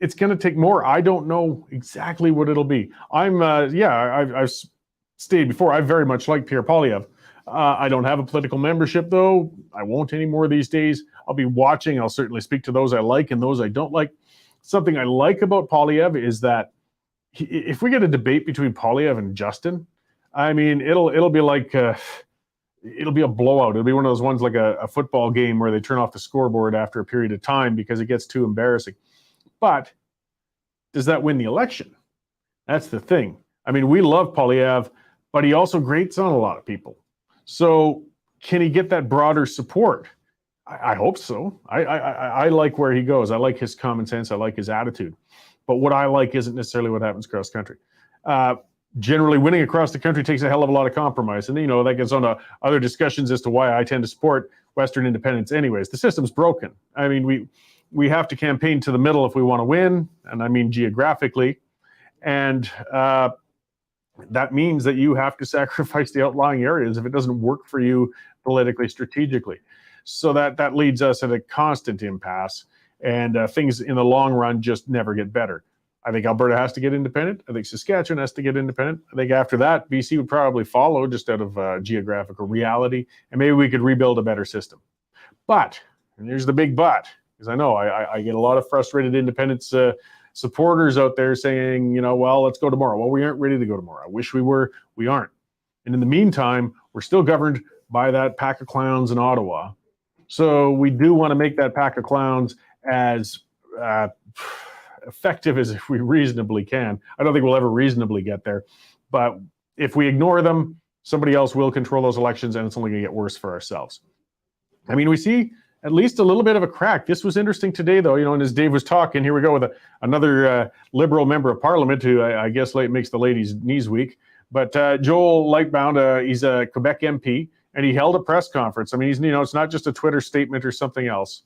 It's going to take more. I don't know exactly what it'll be. I've stated before, I very much like Pierre Poilievre. I don't have a political membership, though. I won't anymore these days. I'll be watching. I'll certainly speak to those I like and those I don't like. Something I like about Poilievre is that if we get a debate between Poilievre and Justin, I mean, it'll be like it'll be a blowout. It'll be one of those ones like a football game where they turn off the scoreboard after a period of time because it gets too embarrassing. But does that win the election? That's the thing. I mean, we love Poilievre, but he also grates on a lot of people. So can he get that broader support? I hope so. I like where he goes. I like his common sense. I like his attitude. But what I like isn't necessarily what happens across the country. Generally, winning across the country takes a hell of a lot of compromise. And, that gets on to other discussions as to why I tend to support Western independence anyways. The system's broken. I mean, we have to campaign to the middle if we want to win, and I mean geographically. And that means that you have to sacrifice the outlying areas if it doesn't work for you politically, strategically. So that leads us at a constant impasse, and things in the long run just never get better. I think Alberta has to get independent. I think Saskatchewan has to get independent. I think after that, BC would probably follow just out of geographical reality, and maybe we could rebuild a better system. But, and here's the big but, because I know I get a lot of frustrated independence supporters out there saying, well, let's go tomorrow. Well, we aren't ready to go tomorrow. I wish we were. We aren't. And in the meantime, we're still governed by that pack of clowns in Ottawa. So we do want to make that pack of clowns as effective as we reasonably can. I don't think we'll ever reasonably get there. But if we ignore them, somebody else will control those elections, and it's only going to get worse for ourselves. I mean, we see at least a little bit of a crack. This was interesting today, though, and as Dave was talking, here we go with another Liberal member of Parliament who I guess makes the ladies' knees weak. But Joel Lightbound, he's a Quebec MP, and he held a press conference. I mean, it's not just a Twitter statement or something else.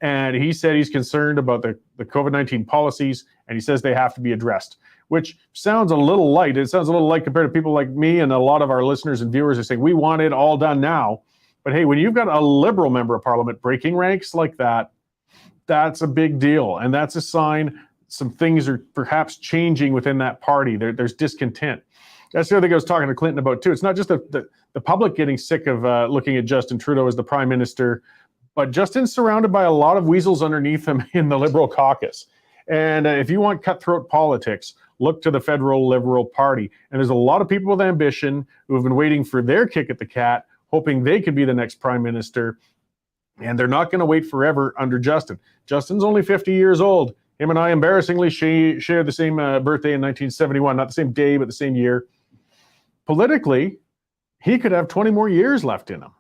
And he said he's concerned about the COVID-19 policies, and he says they have to be addressed, which sounds a little light. It sounds a little light compared to people like me and a lot of our listeners and viewers are saying, we want it all done now. But hey, when you've got a Liberal member of Parliament breaking ranks like that, that's a big deal. And that's a sign some things are perhaps changing within that party. There's discontent. That's the other thing I was talking to Clinton about too. It's not just the public getting sick of looking at Justin Trudeau as the prime minister, but Justin's surrounded by a lot of weasels underneath him in the Liberal caucus. And if you want cutthroat politics, look to the federal Liberal Party. And there's a lot of people with ambition who have been waiting for their kick at the cat, hoping they could be the next prime minister. And they're not going to wait forever under Justin. Justin's only 50 years old. Him and I embarrassingly share the same birthday in 1971, not the same day, but the same year. Politically, he could have 20 more years left in him.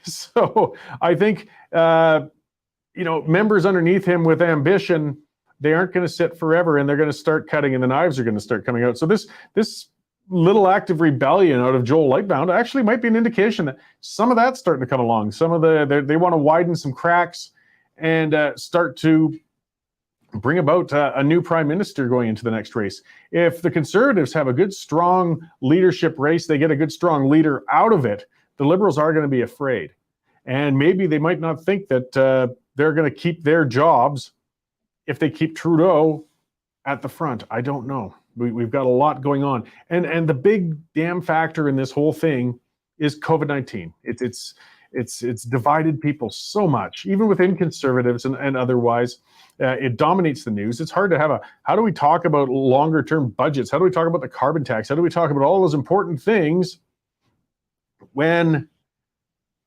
So I think, members underneath him with ambition, they aren't going to sit forever, and they're going to start cutting, and the knives are going to start coming out. So this little act of rebellion out of Joel Lightbound actually might be an indication that some of that's starting to come along. Some of they want to widen some cracks and start to bring about a new prime minister going into the next race. If the Conservatives have a good, strong leadership race, they get a good, strong leader out of it, the Liberals are going to be afraid. And maybe they might not think that they're going to keep their jobs if they keep Trudeau at the front. I don't know. We've got a lot going on. And the big damn factor in this whole thing is COVID-19. It's divided people so much, even within conservatives and otherwise. It dominates the news. It's hard to have how do we talk about longer term budgets? How do we talk about the carbon tax? How do we talk about all those important things when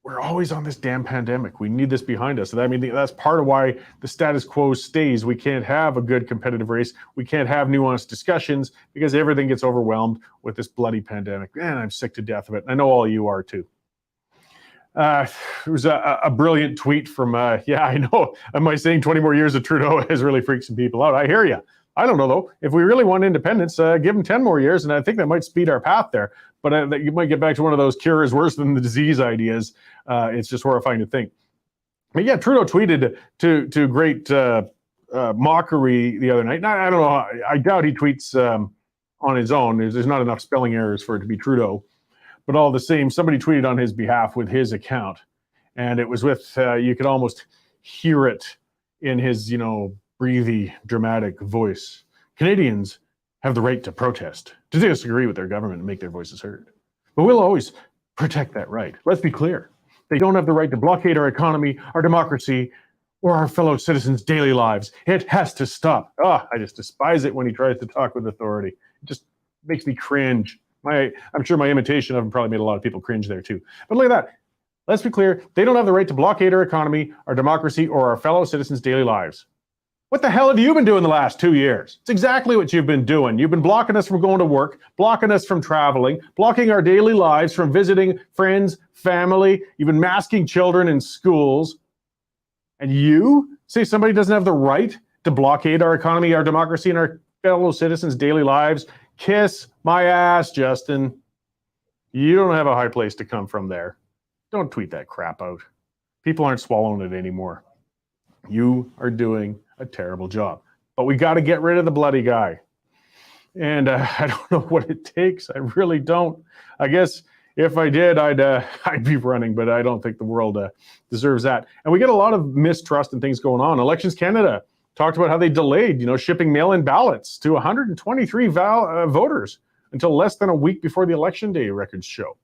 we're always on this damn pandemic? We need this behind us. And I mean, that's part of why the status quo stays. We can't have a good competitive race. We can't have nuanced discussions because everything gets overwhelmed with this bloody pandemic. Man, I'm sick to death of it. I know all you are too. There was a brilliant tweet from, yeah, I know. Am I saying 20 more years of Trudeau has really freaked some people out? I hear you. I don't know, though. If we really want independence, give him 10 more years, and I think that might speed our path there. But you might get back to one of those cure is worse than the disease ideas. It's just horrifying to think. But yeah, Trudeau tweeted to great mockery the other night. And I don't know. I doubt he tweets on his own. There's not enough spelling errors for it to be Trudeau. But all the same, somebody tweeted on his behalf with his account. And it was with, you could almost hear it in his, breathy, dramatic voice. Canadians have the right to protest, to disagree with their government and make their voices heard. But we'll always protect that right. Let's be clear. They don't have the right to blockade our economy, our democracy, or our fellow citizens' daily lives. It has to stop. I just despise it when he tries to talk with authority. It just makes me cringe. I'm sure my imitation of him probably made a lot of people cringe there too. But look at that. Let's be clear. They don't have the right to blockade our economy, our democracy, or our fellow citizens' daily lives. What the hell have you been doing the last 2 years? It's exactly what you've been doing. You've been blocking us from going to work, blocking us from traveling, blocking our daily lives from visiting friends, family. You've been masking children in schools. And you say somebody doesn't have the right to blockade our economy, our democracy, and our fellow citizens' daily lives? Kiss my ass, Justin. You don't have a high place to come from there. Don't tweet that crap out. People aren't swallowing it anymore. You are doing a terrible job. But we got to get rid of the bloody guy. And I don't know what it takes. I really don't. I guess if I did, I'd be running, but I don't think the world deserves that. And we get a lot of mistrust and things going on. Elections Canada talked about how they delayed, shipping mail-in ballots to 123 voters until less than a week before the election day, records show.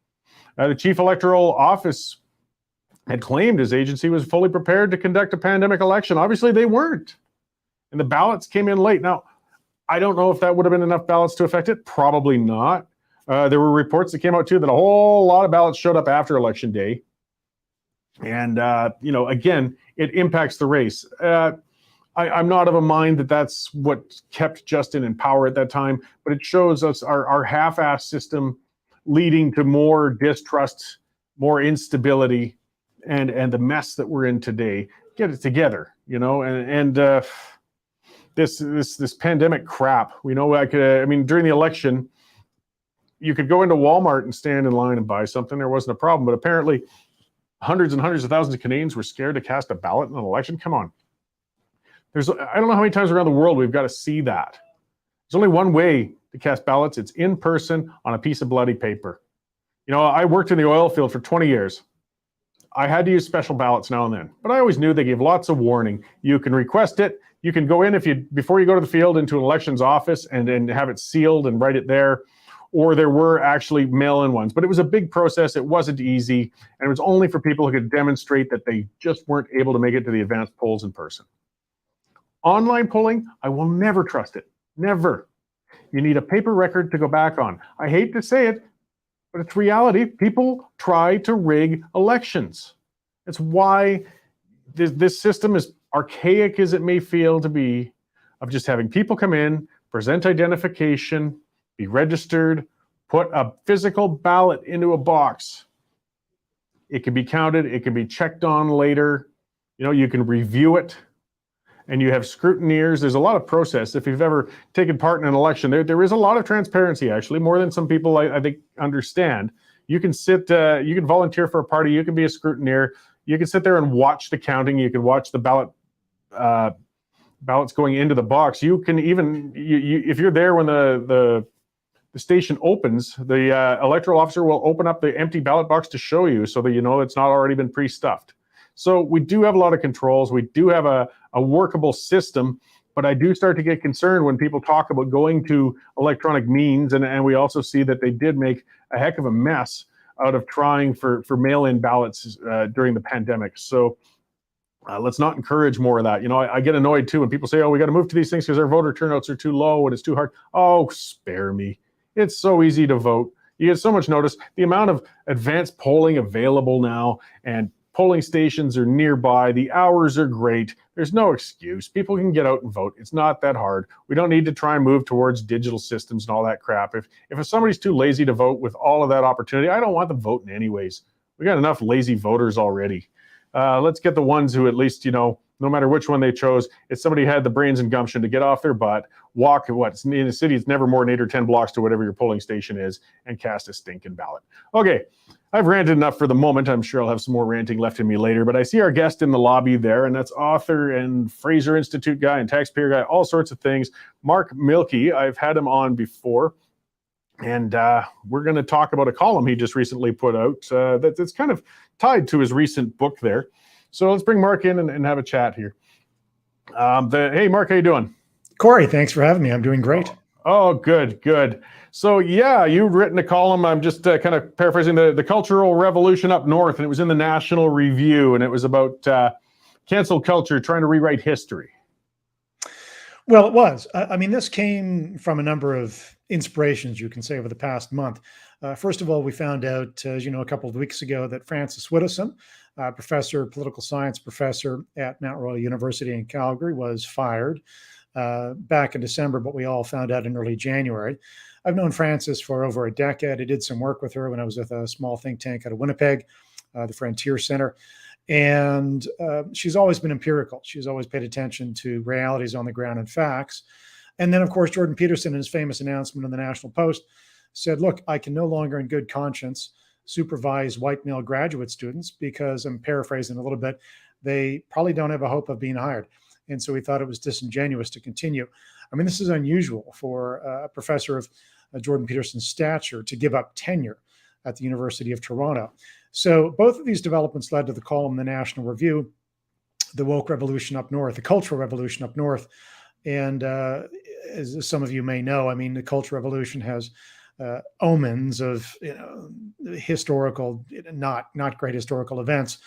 The Chief Electoral Office had claimed his agency was fully prepared to conduct a pandemic election. Obviously, they weren't. And the ballots came in late. Now, I don't know if that would have been enough ballots to affect it. Probably not. There were reports that came out, too, that a whole lot of ballots showed up after Election Day. And, again, it impacts the race. I'm not of a mind that that's what kept Justin in power at that time, but it shows us our half-assed system leading to more distrust, more instability, and the mess that we're in today. Get it together, and this pandemic crap. During the election, you could go into Walmart and stand in line and buy something. There wasn't a problem, but apparently hundreds and hundreds of thousands of Canadians were scared to cast a ballot in an election. Come on. I don't know how many times around the world we've got to see that. There's only one way to cast ballots. It's in person on a piece of bloody paper. I worked in the oil field for 20 years. I had to use special ballots now and then, but I always knew they gave lots of warning. You can request it. You can go in before you go to the field into an elections office and have it sealed and write it there. Or there were actually mail-in ones, but it was a big process. It wasn't easy, and it was only for people who could demonstrate that they just weren't able to make it to the advanced polls in person. Online polling, I will never trust it. Never. You need a paper record to go back on. I hate to say it, but it's reality. People try to rig elections. It's why this system, as archaic as it may feel to be, of just having people come in, present identification, be registered, put a physical ballot into a box. It can be counted. It can be checked on later. You can review it. And you have scrutineers. There's a lot of process. If you've ever taken part in an election, there is a lot of transparency, actually, more than some people I think understand. You can you can volunteer for a party. You can be a scrutineer. You can sit there and watch the counting. You can watch the ballots going into the box. You can even, if you're there when the station opens, the electoral officer will open up the empty ballot box to show you so that it's not already been pre-stuffed. So we do have a lot of controls. We do have a workable system, but I do start to get concerned when people talk about going to electronic means, and we also see that they did make a heck of a mess out of trying for mail-in ballots during the pandemic. So let's not encourage more of that. I get annoyed too when people say, oh, we got to move to these things because our voter turnouts are too low and it's too hard. Oh, spare me. It's so easy to vote. You get so much notice. The amount of advanced polling available now, and polling stations are nearby. The hours are great. There's no excuse. People can get out and vote. It's not that hard. We don't need to try and move towards digital systems and all that crap. If somebody's too lazy to vote with all of that opportunity, I don't want them voting anyways. We got enough lazy voters already. Let's get the ones who at least, no matter which one they chose, if somebody had the brains and gumption to get off their butt, walk in a city, it's never more than 8 or 10 blocks to whatever your polling station is, and cast a stinking ballot. Okay, I've ranted enough for the moment. I'm sure I'll have some more ranting left in me later, but I see our guest in the lobby there, and that's author and Fraser Institute guy and taxpayer guy, all sorts of things. Marke Milke, I've had him on before, and we're going to talk about a column he just recently put out that's kind of tied to his recent book there. So let's bring Mark in and have a chat here. Hey, Mark, how you doing? Cory, thanks for having me. I'm doing great. Oh, good. So yeah, you've written a column. I'm just kind of paraphrasing the cultural revolution up north, and it was in the National Review, and it was about cancel culture trying to rewrite history. Well, it was. I mean, this came from a number of inspirations, you can say, over the past month. First of all, we found out, as you know, a couple of weeks ago that Francis Widdowson, political science professor at Mount Royal University in Calgary, was fired back in December, but we all found out in early January. I've known Francis for over a decade. I did some work with her when I was with a small think tank out of Winnipeg, the Frontier Center. And she's always been empirical. She's always paid attention to realities on the ground and facts. And then, of course, Jordan Peterson, in his famous announcement in the National Post, said, look, I can no longer in good conscience supervise white male graduate students because, I'm paraphrasing a little bit, they probably don't have a hope of being hired. And so we thought it was disingenuous to continue. I mean, this is unusual for a professor of Jordan Peterson's stature to give up tenure at the University of Toronto. So both of these developments led to the column in the National Review, The Woke Revolution Up North, the Cultural Revolution Up North. And as some of you may know, I mean, the Cultural Revolution has omens of historical, not great historical events,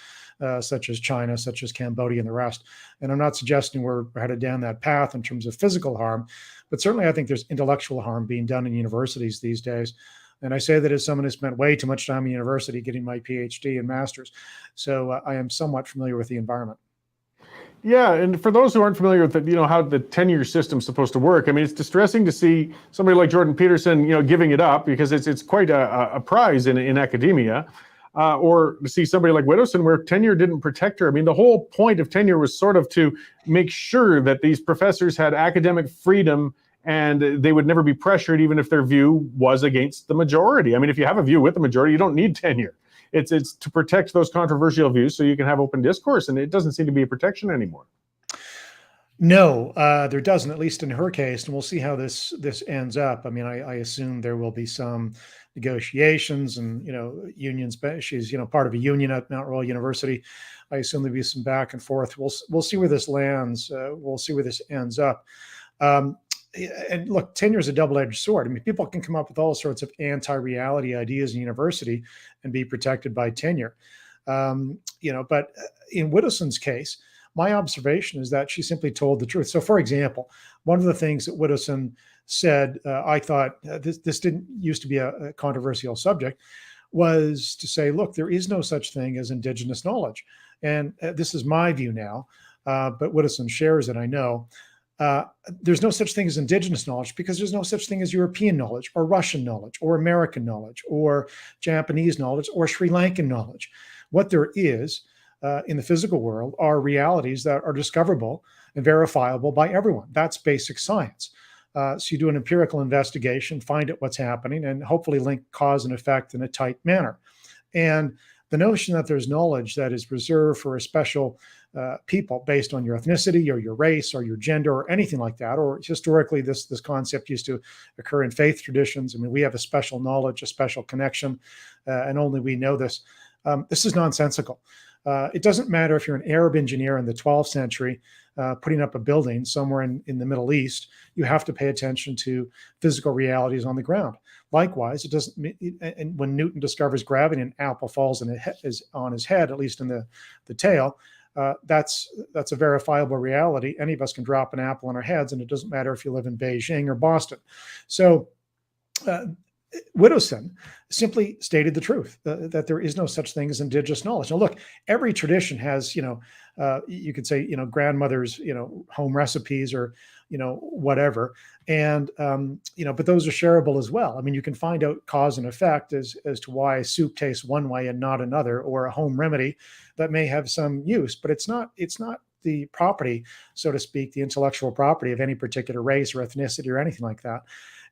such as China, such as Cambodia, and the rest. And I'm not suggesting we're headed down that path in terms of physical harm, but certainly I think there's intellectual harm being done in universities these days. And I say that as someone who spent way too much time in university getting my PhD and master's. So I am somewhat familiar with the environment. Yeah, and for those who aren't familiar with how the tenure system's supposed to work, I mean, it's distressing to see somebody like Jordan Peterson, giving it up because it's quite a prize in academia, or to see somebody like Widdowson where tenure didn't protect her. I mean, the whole point of tenure was sort of to make sure that these professors had academic freedom and they would never be pressured, even if their view was against the majority. I mean, if you have a view with the majority, you don't need tenure. It's to protect those controversial views so you can have open discourse, and it doesn't seem to be a protection anymore. No, there doesn't, at least in her case, and we'll see how this ends up. I mean, I assume there will be some negotiations and, unions. She's, part of a union at Mount Royal University. I assume there'll be some back and forth. We'll see where this lands. We'll see where this ends up. And look, tenure is a double-edged sword. I mean, people can come up with all sorts of anti-reality ideas in university and be protected by tenure. But in Widdowson's case, my observation is that she simply told the truth. So, for example, one of the things that Widdowson said, I thought this didn't used to be a controversial subject, was to say, look, there is no such thing as Indigenous knowledge. And this is my view now, but Widdowson shares it, I know. There's no such thing as Indigenous knowledge because there's no such thing as European knowledge or Russian knowledge or American knowledge or Japanese knowledge or Sri Lankan knowledge. What there is in the physical world are realities that are discoverable and verifiable by everyone. That's basic science. So you do an empirical investigation, find out what's happening, and hopefully link cause and effect in a tight manner. And the notion that there's knowledge that is reserved for a special people based on your ethnicity or your race or your gender or anything like that, or historically this concept used to occur in faith traditions. I mean, we have a special knowledge, a special connection, and only we know this. This is nonsensical. It doesn't matter if you're an Arab engineer in the 12th century putting up a building somewhere in the Middle East. You have to pay attention to physical realities on the ground. Likewise, it doesn't. And when Newton discovers gravity and an apple falls on his head, at least in the tail, that's a verifiable reality. Any of us can drop an apple on our heads, and it doesn't matter if you live in Beijing or Boston. So Widdowson simply stated the truth, that there is no such thing as indigenous knowledge. Now, look, every tradition has, you could say, grandmother's, home recipes or, whatever. And, but those are shareable as well. I mean, you can find out cause and effect as to why soup tastes one way and not another, or a home remedy that may have some use, but it's not the property, so to speak, the intellectual property of any particular race or ethnicity or anything like that.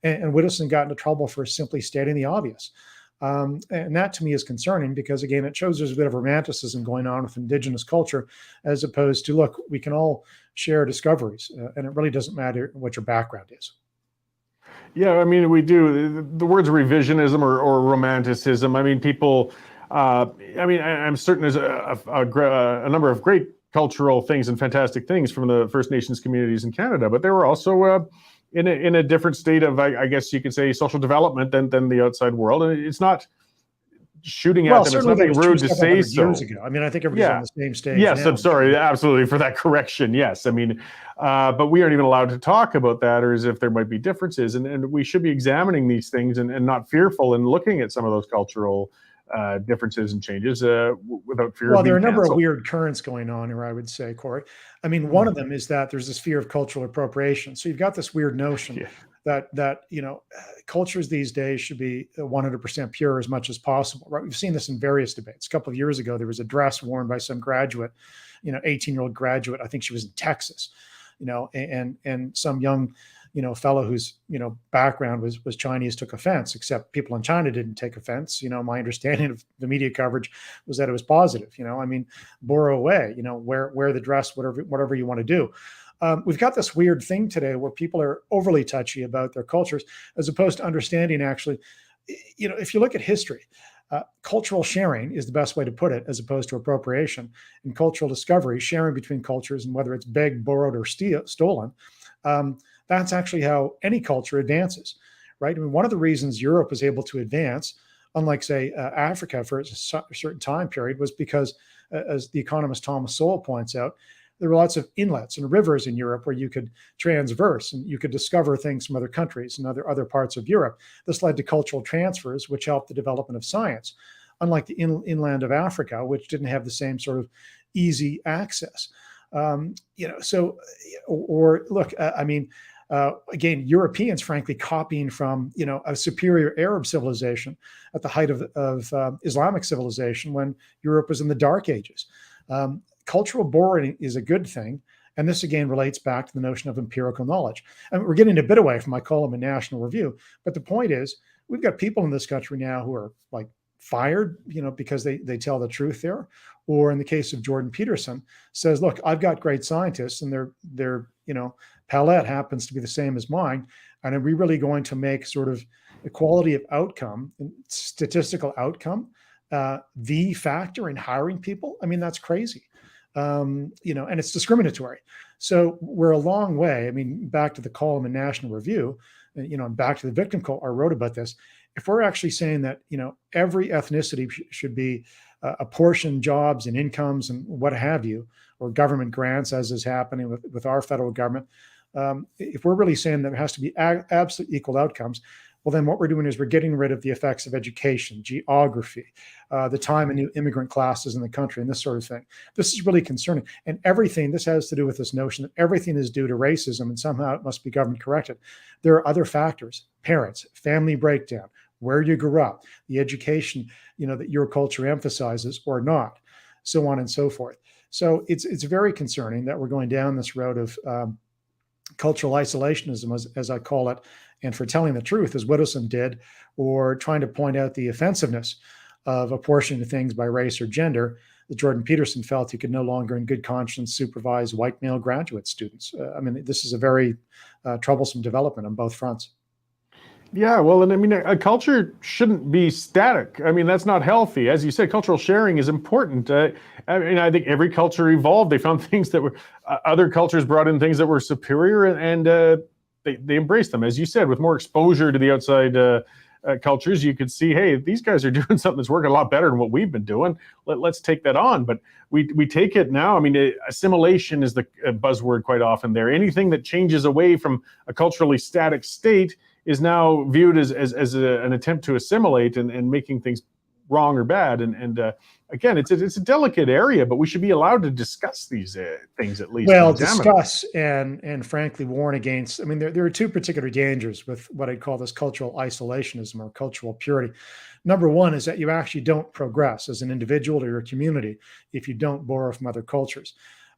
And Widdowson got into trouble for simply stating the obvious. And that to me is concerning because, again, it shows there's a bit of romanticism going on with Indigenous culture, as opposed to, look, we can all share discoveries, and it really doesn't matter what your background is. Yeah, I mean, we do. The words revisionism or romanticism, I mean, people, I'm certain there's a number of great cultural things and fantastic things from the First Nations communities in Canada, but there were also in a different state of, I guess you could say, social development than the outside world. And it's not shooting at them. It's nothing rude to say so. Years ago. I mean, I think everybody's on the same stage. Yes, now. I'm sorry, absolutely, for that correction. Yes, I mean, but we aren't even allowed to talk about that, or as if there might be differences. And we should be examining these things and not fearful and looking at some of those cultural differences and changes without fear. Well, there are a number of weird currents going on here, I would say, Cory. I mean, one of them is that there's this fear of cultural appropriation. So you've got this weird notion that cultures these days should be 100% pure as much as possible. Right? We've seen this in various debates. A couple of years ago, there was a dress worn by some graduate, 18-year-old graduate. I think she was in Texas, and some young fellow whose, background was Chinese took offense, except people in China didn't take offense. My understanding of the media coverage was that it was positive. I mean, borrow away, wear the dress, whatever you want to do. We've got this weird thing today where people are overly touchy about their cultures, as opposed to understanding actually, if you look at history, cultural sharing is the best way to put it, as opposed to appropriation. And cultural discovery, sharing between cultures, and whether it's begged, borrowed, or stolen, that's actually how any culture advances, right? I mean, one of the reasons Europe was able to advance, unlike, say, Africa for a certain time period, was because, as the economist Thomas Sowell points out, there were lots of inlets and rivers in Europe where you could transverse and you could discover things from other countries and other parts of Europe. This led to cultural transfers, which helped the development of science, unlike the inland of Africa, which didn't have the same sort of easy access. Again, Europeans, frankly, copying from, a superior Arab civilization at the height of Islamic civilization when Europe was in the Dark Ages. Cultural borrowing is a good thing. And this, again, relates back to the notion of empirical knowledge. And we're getting a bit away from my column in National Review. But the point is, we've got people in this country now who are like fired, because they tell the truth there. Or in the case of Jordan Peterson, says, look, I've got great scientists and their palette happens to be the same as mine. And are we really going to make sort of equality of outcome, statistical outcome, the factor in hiring people? I mean, that's crazy. And it's discriminatory. So we're a long way. I mean, back to the column in National Review, and back to the victim call, I wrote about this. If we're actually saying that, every ethnicity should be apportioned jobs and incomes and what have you, or government grants, as is happening with our federal government, if we're really saying that there has to be absolute equal outcomes, well, then what we're doing is we're getting rid of the effects of education, geography, the time of new immigrant classes in the country, and this sort of thing. This is really concerning. And this has to do with this notion that everything is due to racism and somehow it must be government corrected. There are other factors: parents, family breakdown, where you grew up, the education, that your culture emphasizes or not, so on and so forth. So it's very concerning that we're going down this road of cultural isolationism, as I call it, and for telling the truth, as Widdowson did, or trying to point out the offensiveness of apportioning things by race or gender, that Jordan Peterson felt he could no longer in good conscience supervise white male graduate students. This is a very troublesome development on both fronts. Yeah, well, and I mean, a culture shouldn't be static. I mean, that's not healthy. As you said, cultural sharing is important. I mean, I think every culture evolved. They found things that were, other cultures brought in things that were superior, and they embraced them. As you said, with more exposure to the outside cultures, you could see, hey, these guys are doing something that's working a lot better than what we've been doing. Let's take that on. But we take it now. I mean, assimilation is the buzzword quite often there. Anything that changes away from a culturally static state is now viewed as an attempt to assimilate and making things wrong or bad. And again, it's a delicate area, but we should be allowed to discuss these things at least. Well, examine them. discuss and frankly warn against. I mean, there are two particular dangers with what I'd call this cultural isolationism or cultural purity. Number one is that you actually don't progress as an individual or your community if you don't borrow from other cultures.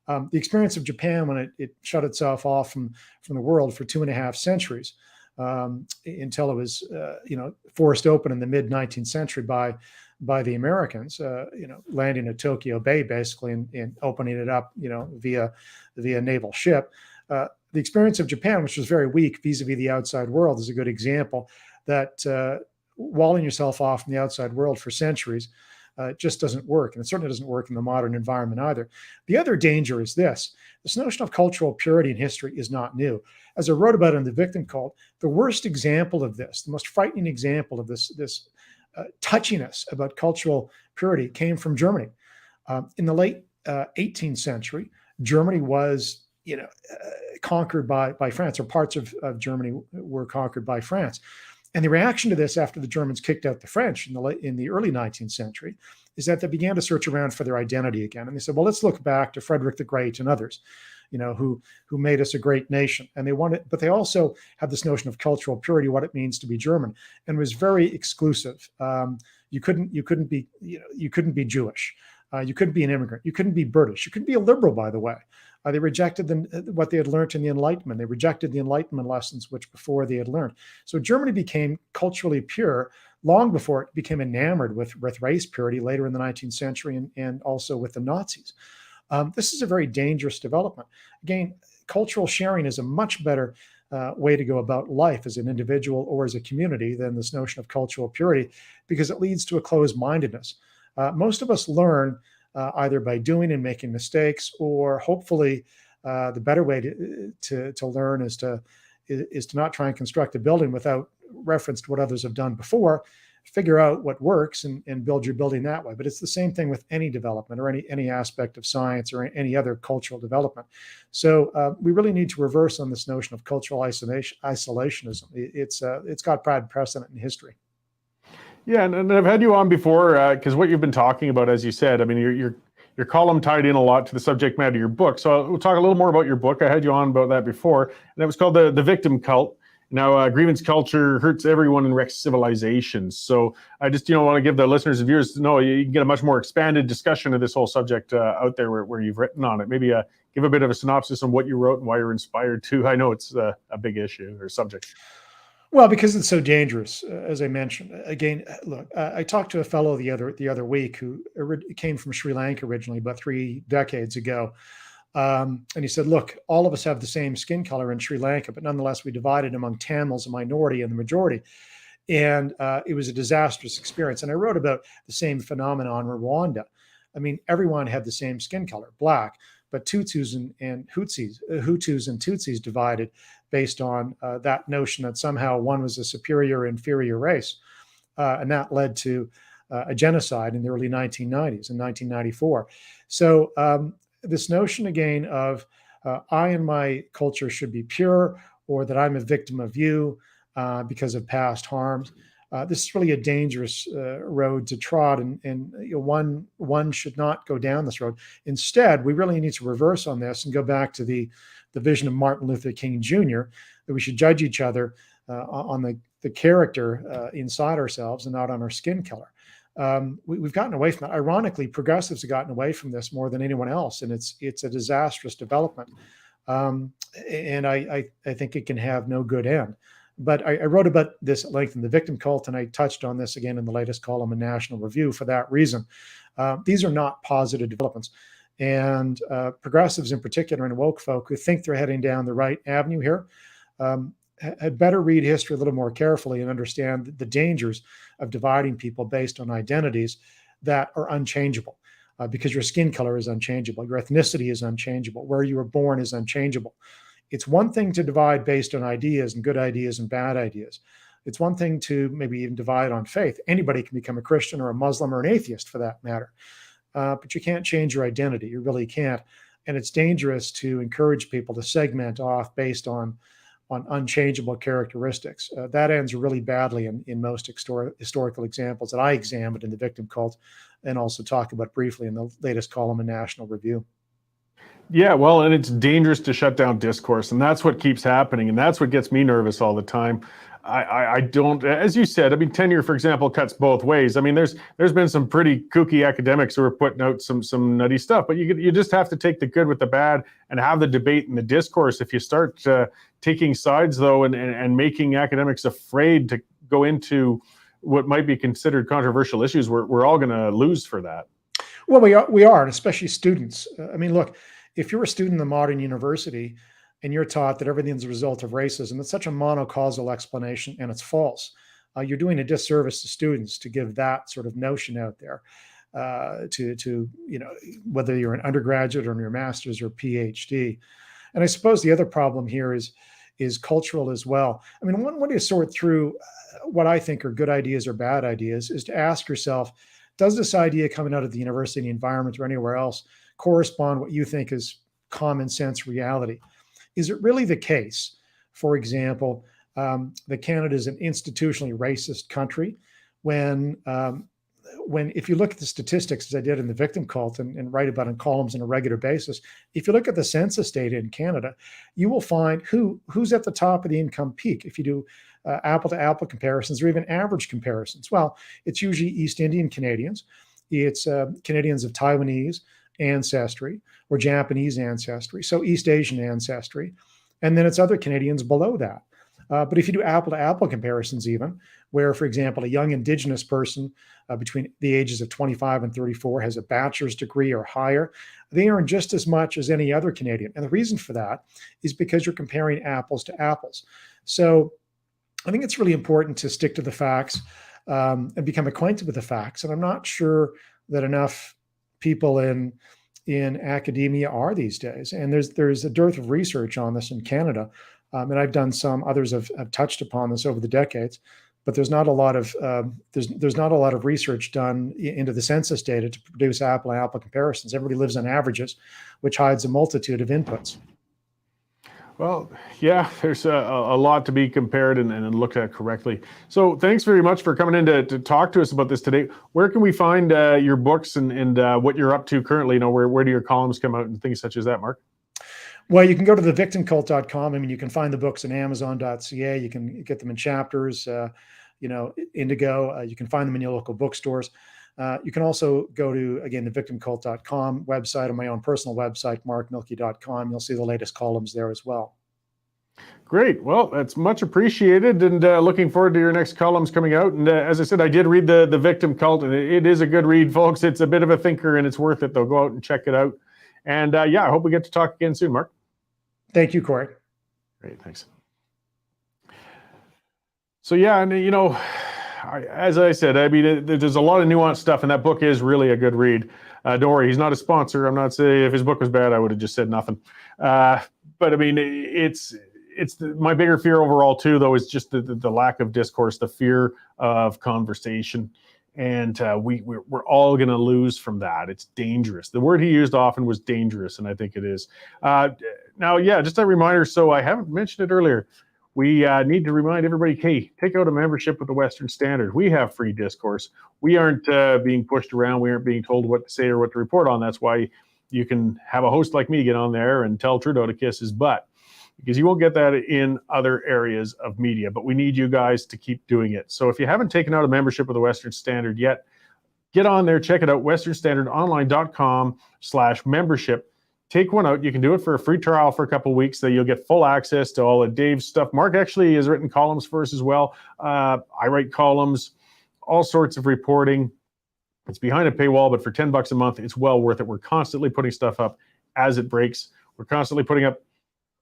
The experience of Japan when it shut itself off from the world for 2.5 centuries, until it was forced open in the mid 19th century by the Americans, landing at Tokyo Bay basically and opening it up, via naval ship. The experience of Japan, which was very weak vis-a-vis the outside world, is a good example that walling yourself off from the outside world for centuries just doesn't work. And it certainly doesn't work in the modern environment either. The other danger is this notion of cultural purity in history is not new. As I wrote about in The Victim Cult, the worst example of this, the most frightening example of this touchiness about cultural purity came from Germany. In the late 18th century, Germany was conquered by France, or parts of Germany were conquered by France. And the reaction to this after the Germans kicked out the French in the early 19th century is that they began to search around for their identity again. And they said, well, let's look back to Frederick the Great and others, who made us a great nation. And but they also had this notion of cultural purity, what it means to be German, and was very exclusive. You couldn't be Jewish. You couldn't be an immigrant. You couldn't be British. You couldn't be a liberal, by the way. They rejected what they had learned in the Enlightenment. They rejected the Enlightenment lessons, which before they had learned. So Germany became culturally pure long before it became enamored with race purity later in the 19th century and also with the Nazis. This is a very dangerous development. Again, cultural sharing is a much better way to go about life as an individual or as a community than this notion of cultural purity, because it leads to a closed-mindedness. Most of us learn either by doing and making mistakes, or hopefully the better way to learn is to not try and construct a building without reference to what others have done before. Figure out what works and build your building that way. But it's the same thing with any development or any aspect of science or any other cultural development. So we really need to reverse on this notion of cultural isolationism. It's got bad precedent in history. Yeah, and I've had you on before because what you've been talking about, as you said, I mean, your column tied in a lot to the subject matter of your book. So we'll talk a little more about your book. I had you on about that before, and it was called The Victim Cult. Now, grievance culture hurts everyone and wrecks civilizations. So I just, want to give the listeners and viewers to know you can get a much more expanded discussion of this whole subject out there where you've written on it. Maybe give a bit of a synopsis on what you wrote and why you're inspired to. I know it's a big issue or subject. Well, because it's so dangerous, as I mentioned. Again, look, I talked to a fellow the other week who came from Sri Lanka originally, about 3 decades ago. And he said, look, all of us have the same skin color in Sri Lanka, but nonetheless, we divided among Tamils, a minority, and the majority. And it was a disastrous experience. And I wrote about the same phenomenon in Rwanda. I mean, everyone had the same skin color, black, but Hutus and Tutsis divided based on that notion that somehow one was a superior, inferior race. And that led to a genocide in the early 1990s, in 1994. So this notion again of I and my culture should be pure, or that I'm a victim of you because of past harms. This is really a dangerous road to trot, and one should not go down this road. Instead, we really need to reverse on this and go back to the vision of Martin Luther King Jr., that we should judge each other on the character inside ourselves and not on our skin color. We've gotten away from that. Ironically, progressives have gotten away from this more than anyone else, and it's a disastrous development. And I think it can have no good end. But I wrote about this at length in The Victim Cult, and I touched on this again in the latest column in National Review for that reason. These are not positive developments. And progressives in particular, and woke folk who think they're heading down the right avenue here, had better read history a little more carefully and understand the dangers of dividing people based on identities that are unchangeable, because your skin color is unchangeable, your ethnicity is unchangeable, where you were born is unchangeable. It's one thing to divide based on ideas and good ideas and bad ideas. It's one thing to maybe even divide on faith. Anybody can become a Christian or a Muslim or an atheist for that matter. But you can't change your identity. You really can't. And it's dangerous to encourage people to segment off based on unchangeable characteristics. That ends really badly in most historical examples that I examined in the victim cult and also talk about briefly in the latest column in National Review. Yeah, well, and it's dangerous to shut down discourse, and that's what keeps happening, and that's what gets me nervous all the time. I don't, as you said, I mean, tenure, for example, cuts both ways. I mean, there's been some pretty kooky academics who are putting out some nutty stuff, but you just have to take the good with the bad and have the debate and the discourse. If you start taking sides, though, and making academics afraid to go into what might be considered controversial issues, we're all going to lose for that. Well, we are, and especially students. I mean, look, if you're a student in the modern university and you're taught that everything's a result of racism, it's such a monocausal explanation and it's false. You're doing a disservice to students to give that sort of notion out there to whether you're an undergraduate or in your master's or PhD. And I suppose the other problem here is cultural as well. I mean, one way to sort through what I think are good ideas or bad ideas is to ask yourself, does this idea coming out of the university environment or anywhere else correspond what you think is common sense reality? Is it really the case, for example, that Canada is an institutionally racist country when if you look at the statistics, as I did in the victim cult and write about in columns on a regular basis, if you look at the census data in Canada, you will find who's at the top of the income peak. If you do apple-to-apple comparisons or even average comparisons, well, it's usually East Indian Canadians. It's Canadians of Taiwanese ancestry or Japanese ancestry, so East Asian ancestry, and then it's other Canadians below that. But if you do apple-to-apple comparisons even, where, for example, a young Indigenous person between the ages of 25 and 34 has a bachelor's degree or higher, they earn just as much as any other Canadian. And the reason for that is because you're comparing apples to apples. So I think it's really important to stick to the facts and become acquainted with the facts. And I'm not sure that enough people in academia are these days. And there's a dearth of research on this in Canada. And I've done some, others have touched upon this over the decades, but there's not a lot of there's not a lot of research done into the census data to produce apple-to-apple comparisons. Everybody lives on averages, which hides a multitude of inputs. Well, yeah, there's a lot to be compared and looked at correctly. So thanks very much for coming in to talk to us about this today. Where can we find your books and what you're up to currently? Where do your columns come out and things such as that, Mark? Well, you can go to thevictimcult.com. I mean, you can find the books in amazon.ca. You can get them in chapters, Indigo. You can find them in your local bookstores. You can also go to, again, thevictimcult.com website, or my own personal website, markmilke.com. You'll see the latest columns there as well. Great. Well, that's much appreciated, and looking forward to your next columns coming out. And as I said, I did read the Victim Cult, and it is a good read, folks. It's a bit of a thinker, and it's worth it, though. Go out and check it out. And I hope we get to talk again soon, Mark. Thank you, Cory. Great, thanks. So and as I said, I mean, there's a lot of nuanced stuff, and that book is really a good read. Don't worry, he's not a sponsor. I'm not saying if his book was bad, I would have just said nothing. But I mean, my bigger fear overall too, though, is just the lack of discourse, the fear of conversation. And we're all going to lose from that. It's dangerous. The word he used often was dangerous, and I think it is. Now, just a reminder. So I haven't mentioned it earlier. We need to remind everybody, hey, take out a membership with the Western Standard. We have free discourse. We aren't being pushed around. We aren't being told what to say or what to report on. That's why you can have a host like me get on there and tell Trudeau to kiss his butt, because you won't get that in other areas of media. But we need you guys to keep doing it. So if you haven't taken out a membership with the Western Standard yet, get on there, check it out, westernstandardonline.com/membership. Take one out. You can do it for a free trial for a couple of weeks, so you'll get full access to all of Dave's stuff. Mark actually has written columns for us as well. I write columns, all sorts of reporting. It's behind a paywall, but for $10 a month, it's well worth it. We're constantly putting stuff up as it breaks. We're constantly putting up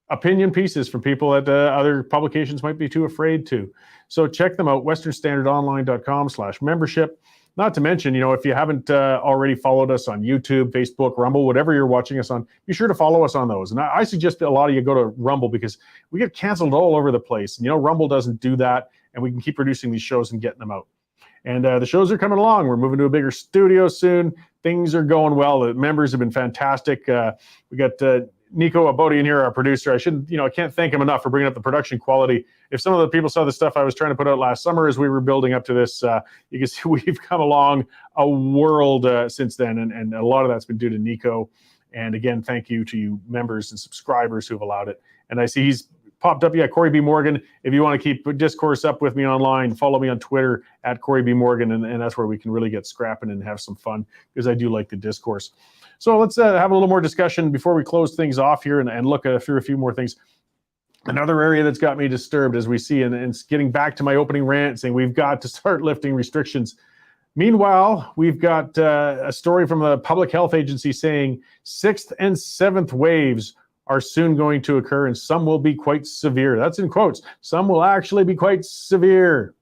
opinion pieces from people that other publications might be too afraid to. So check them out, westernstandardonline.com/membership. Not to mention, if you haven't already followed us on YouTube, Facebook, Rumble, whatever you're watching us on, be sure to follow us on those. And I suggest that a lot of you go to Rumble because we get canceled all over the place. And, Rumble doesn't do that, and we can keep producing these shows and getting them out. And the shows are coming along. We're moving to a bigger studio soon. Things are going well. The members have been fantastic. We got Nico Abodi here, our producer. I can't thank him enough for bringing up the production quality. If some of the people saw the stuff I was trying to put out last summer as we were building up to this, you can see we've come along a world since then, and a lot of that's been due to Nico. And again, thank you to you members and subscribers who have allowed it. And I see he's popped up. Yeah, Cory B. Morgan. If you want to keep discourse up with me online, follow me on Twitter at Cory B. Morgan, and that's where we can really get scrapping and have some fun, because I do like the discourse. So let's have a little more discussion before we close things off here and look through a few more things. Another area that's got me disturbed, as we see, and it's getting back to my opening rant, saying we've got to start lifting restrictions. Meanwhile, we've got a story from the Public Health Agency saying 6th and 7th waves are soon going to occur, and some will be quite severe. That's in quotes. Some will actually be quite severe.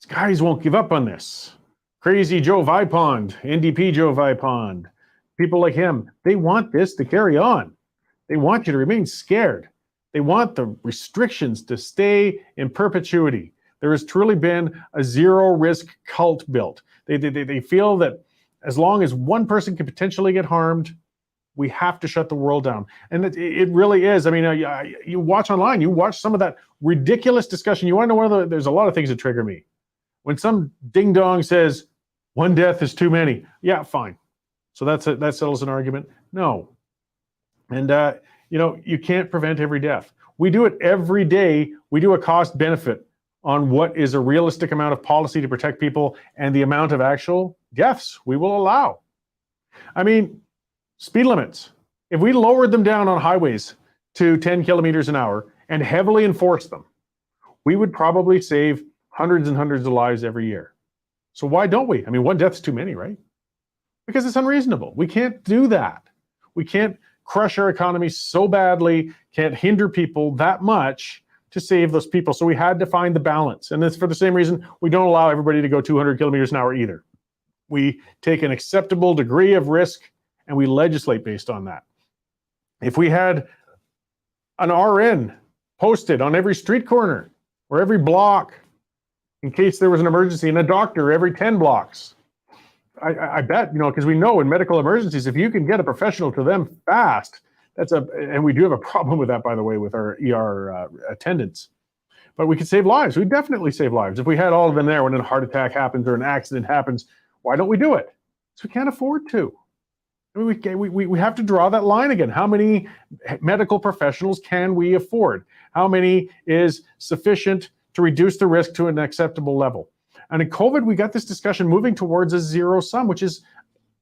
These guys won't give up on this. Crazy Joe Vipond, NDP Joe Vipond, people like him, they want this to carry on. They want you to remain scared. They want the restrictions to stay in perpetuity. There has truly been a zero-risk cult built. They feel that as long as one person can potentially get harmed, we have to shut the world down. And it really is. I mean, you watch online, you watch some of that ridiculous discussion. You want to know there's a lot of things that trigger me. When some ding-dong says, one death is too many. Yeah, fine. So that settles an argument? No. And, you can't prevent every death. We do it every day. We do a cost benefit on what is a realistic amount of policy to protect people and the amount of actual deaths we will allow. I mean, speed limits. If we lowered them down on highways to 10 kilometers an hour and heavily enforced them, we would probably save hundreds and hundreds of lives every year. So why don't we? I mean, one death's too many, right? Because it's unreasonable. We can't do that. We can't crush our economy so badly, can't hinder people that much to save those people. So we had to find the balance. And it's for the same reason we don't allow everybody to go 200 kilometers an hour either. We take an acceptable degree of risk and we legislate based on that. If we had an RN posted on every street corner or every block in case there was an emergency, and a doctor every 10 blocks, I bet, because we know in medical emergencies, if you can get a professional to them fast, and we do have a problem with that, by the way, with our ER attendants, but we could save lives. We definitely save lives. If we had all of them there when a heart attack happens or an accident happens, why don't we do it? Because we can't afford to. I mean, we have to draw that line again. How many medical professionals can we afford? How many is sufficient to reduce the risk to an acceptable level? And in COVID, we got this discussion moving towards a zero sum, which is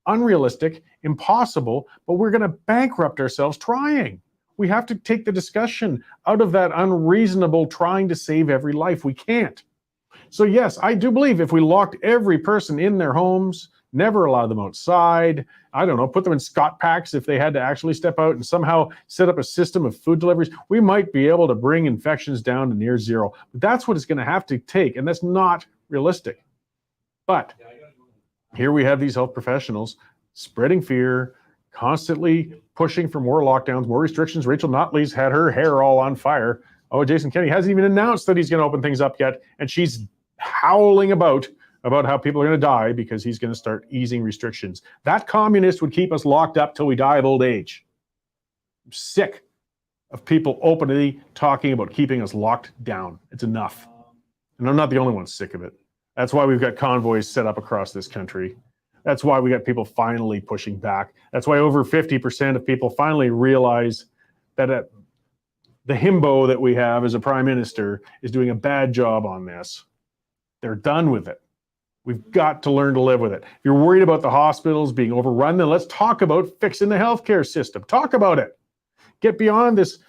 unrealistic, impossible, but we're going to bankrupt ourselves trying. We have to take the discussion out of that unreasonable trying to save every life. We can't. So yes, I do believe if we locked every person in their homes, never allow them outside, I don't know, put them in Scott packs if they had to actually step out and somehow set up a system of food deliveries, we might be able to bring infections down to near zero. But that's what it's going to have to take, and that's not realistic. But here we have these health professionals spreading fear, constantly pushing for more lockdowns, more restrictions. Rachel Notley's had her hair all on fire. Oh, Jason Kenney hasn't even announced that he's going to open things up yet, and she's howling about how people are going to die because he's going to start easing restrictions. That communist would keep us locked up till we die of old age. I'm sick of people openly talking about keeping us locked down. It's enough. And I'm not the only one sick of it. That's why we've got convoys set up across this country. That's why we got people finally pushing back. That's why over 50% of people finally realize that the himbo that we have as a prime minister is doing a bad job on this. They're done with it. We've got to learn to live with it. If you're worried about the hospitals being overrun, then let's talk about fixing the healthcare system. Talk about it. Get beyond this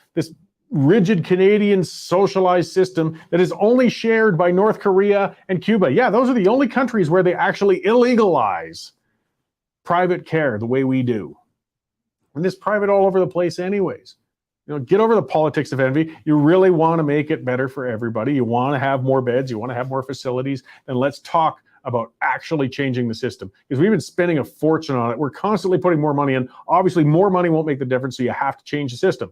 rigid Canadian socialized system that is only shared by North Korea and Cuba. Yeah, those are the only countries where they actually illegalize private care the way we do. And it's private all over the place anyways. Get over the politics of envy. You really want to make it better for everybody. You want to have more beds. You want to have more facilities. Then let's talk about actually changing the system, because we've been spending a fortune on it. We're constantly putting more money in. Obviously, more money won't make the difference, so you have to change the system.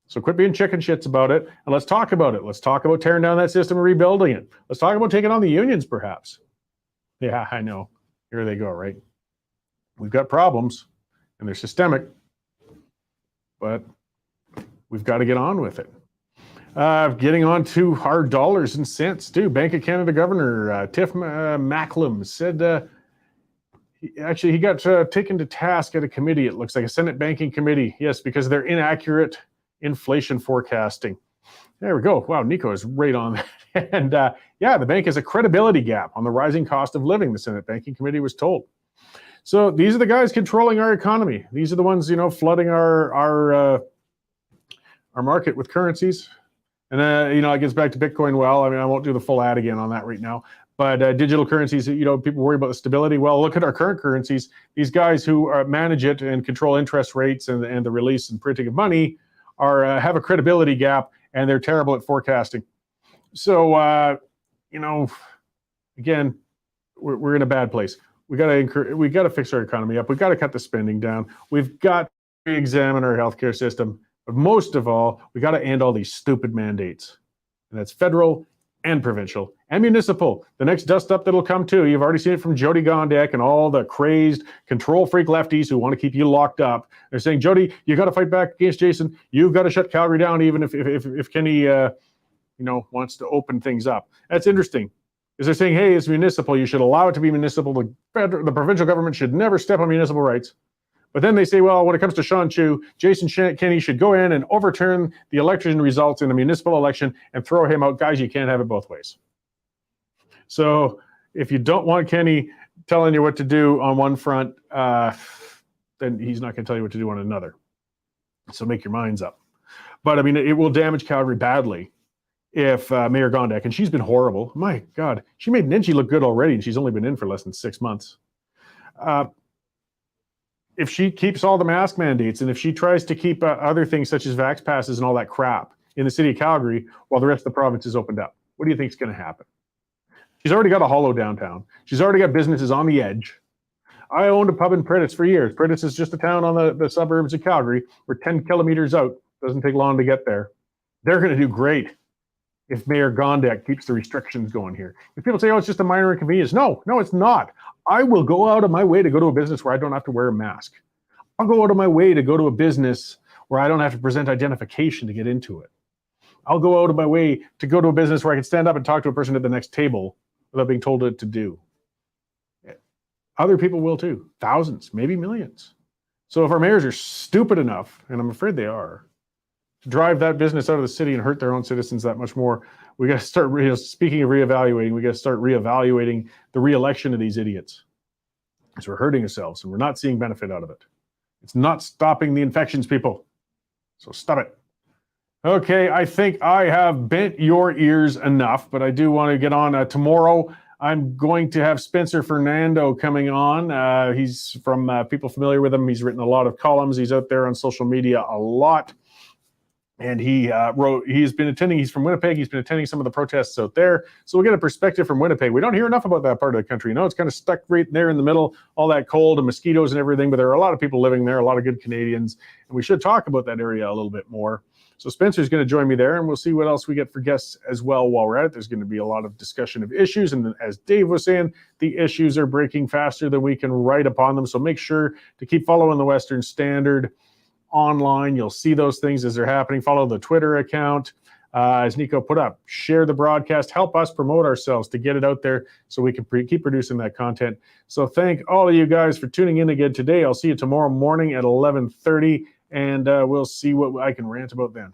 So quit being chicken shits about it, and let's talk about it. Let's talk about tearing down that system and rebuilding it. Let's talk about taking on the unions, perhaps. Yeah, I know. Here they go, right? We've got problems, and they're systemic, but we've got to get on with it. Getting on to our dollars and cents, too. Bank of Canada Governor Tiff Macklem said he got taken to task at a committee. It looks like a Senate Banking Committee. Yes, because of their inaccurate inflation forecasting. There we go. Wow, Nico is right on that. And the bank has a credibility gap on the rising cost of living, the Senate Banking Committee was told. So these are the guys controlling our economy. These are the ones, flooding our market with currencies. And it gets back to Bitcoin. Well, I won't do the full ad again on that right now. But digital currencies, people worry about the stability. Well, look at our current currencies. These guys who manage it and control interest rates and the release and printing of money have a credibility gap, and they're terrible at forecasting. So, again, we're in a bad place. We got to fix our economy up. We've got to cut the spending down. We've got to re-examine our healthcare system. But most of all, we got to end all these stupid mandates. And that's federal and provincial and municipal. The next dust up that'll come too. You've already seen it from Jody Gondek and all the crazed control freak lefties who want to keep you locked up. They're saying, Jody, you got to fight back against Jason. You've got to shut Calgary down, even if Kenny, wants to open things up. That's interesting. Is they're saying, hey, it's municipal. You should allow it to be municipal. The provincial government should never step on municipal rights. But then they say, well, when it comes to Sean Chu, Jason Kenney should go in and overturn the election results in the municipal election and throw him out. Guys, you can't have it both ways. So if you don't want Kenney telling you what to do on one front, then he's not going to tell you what to do on another. So make your minds up. But it will damage Calgary badly if Mayor Gondek, and she's been horrible. My God, she made Ninchi look good already, and she's only been in for less than 6 months. If she keeps all the mask mandates, and if she tries to keep other things such as vax passes and all that crap in the city of Calgary while the rest of the province is opened up, what do you think is going to happen? She's already got a hollow downtown. She's already got businesses on the edge. I owned a pub in Prentice for years. Prentice is just a town on the suburbs of Calgary. We're 10 kilometers out. Doesn't take long to get there. They're going to do great if Mayor Gondek keeps the restrictions going here. If people say, oh, it's just a minor inconvenience. No, it's not. I will go out of my way to go to a business where I don't have to wear a mask. I'll go out of my way to go to a business where I don't have to present identification to get into it. I'll go out of my way to go to a business where I can stand up and talk to a person at the next table without being told what to do. Other people will too. Thousands, maybe millions. So if our mayors are stupid enough, and I'm afraid they are, to drive that business out of the city and hurt their own citizens that much more, we got to start, speaking of reevaluating, we got to start reevaluating the re-election of these idiots. Because we're hurting ourselves and we're not seeing benefit out of it. It's not stopping the infections, people. So stop it. Okay, I think I have bent your ears enough, but I do want to get on. Tomorrow, I'm going to have Spencer Fernando coming on. He's from people familiar with him. He's written a lot of columns. He's out there on social media a lot. And he's been attending, he's from Winnipeg, he's been attending some of the protests out there. So we'll get a perspective from Winnipeg. We don't hear enough about that part of the country. It's kind of stuck right there in the middle, all that cold and mosquitoes and everything, but there are a lot of people living there, a lot of good Canadians, and we should talk about that area a little bit more. So Spencer's going to join me there, and we'll see what else we get for guests as well while we're at it. There's going to be a lot of discussion of issues, and as Dave was saying, the issues are breaking faster than we can write upon them, so make sure to keep following the Western Standard online. You'll see those things as they're happening. Follow the Twitter account, as Nico put up. Share the broadcast. Help us promote ourselves to get it out there so we can keep producing that content. So thank all of you guys for tuning in again today. I'll see you tomorrow morning at 11:30, and we'll see what I can rant about then.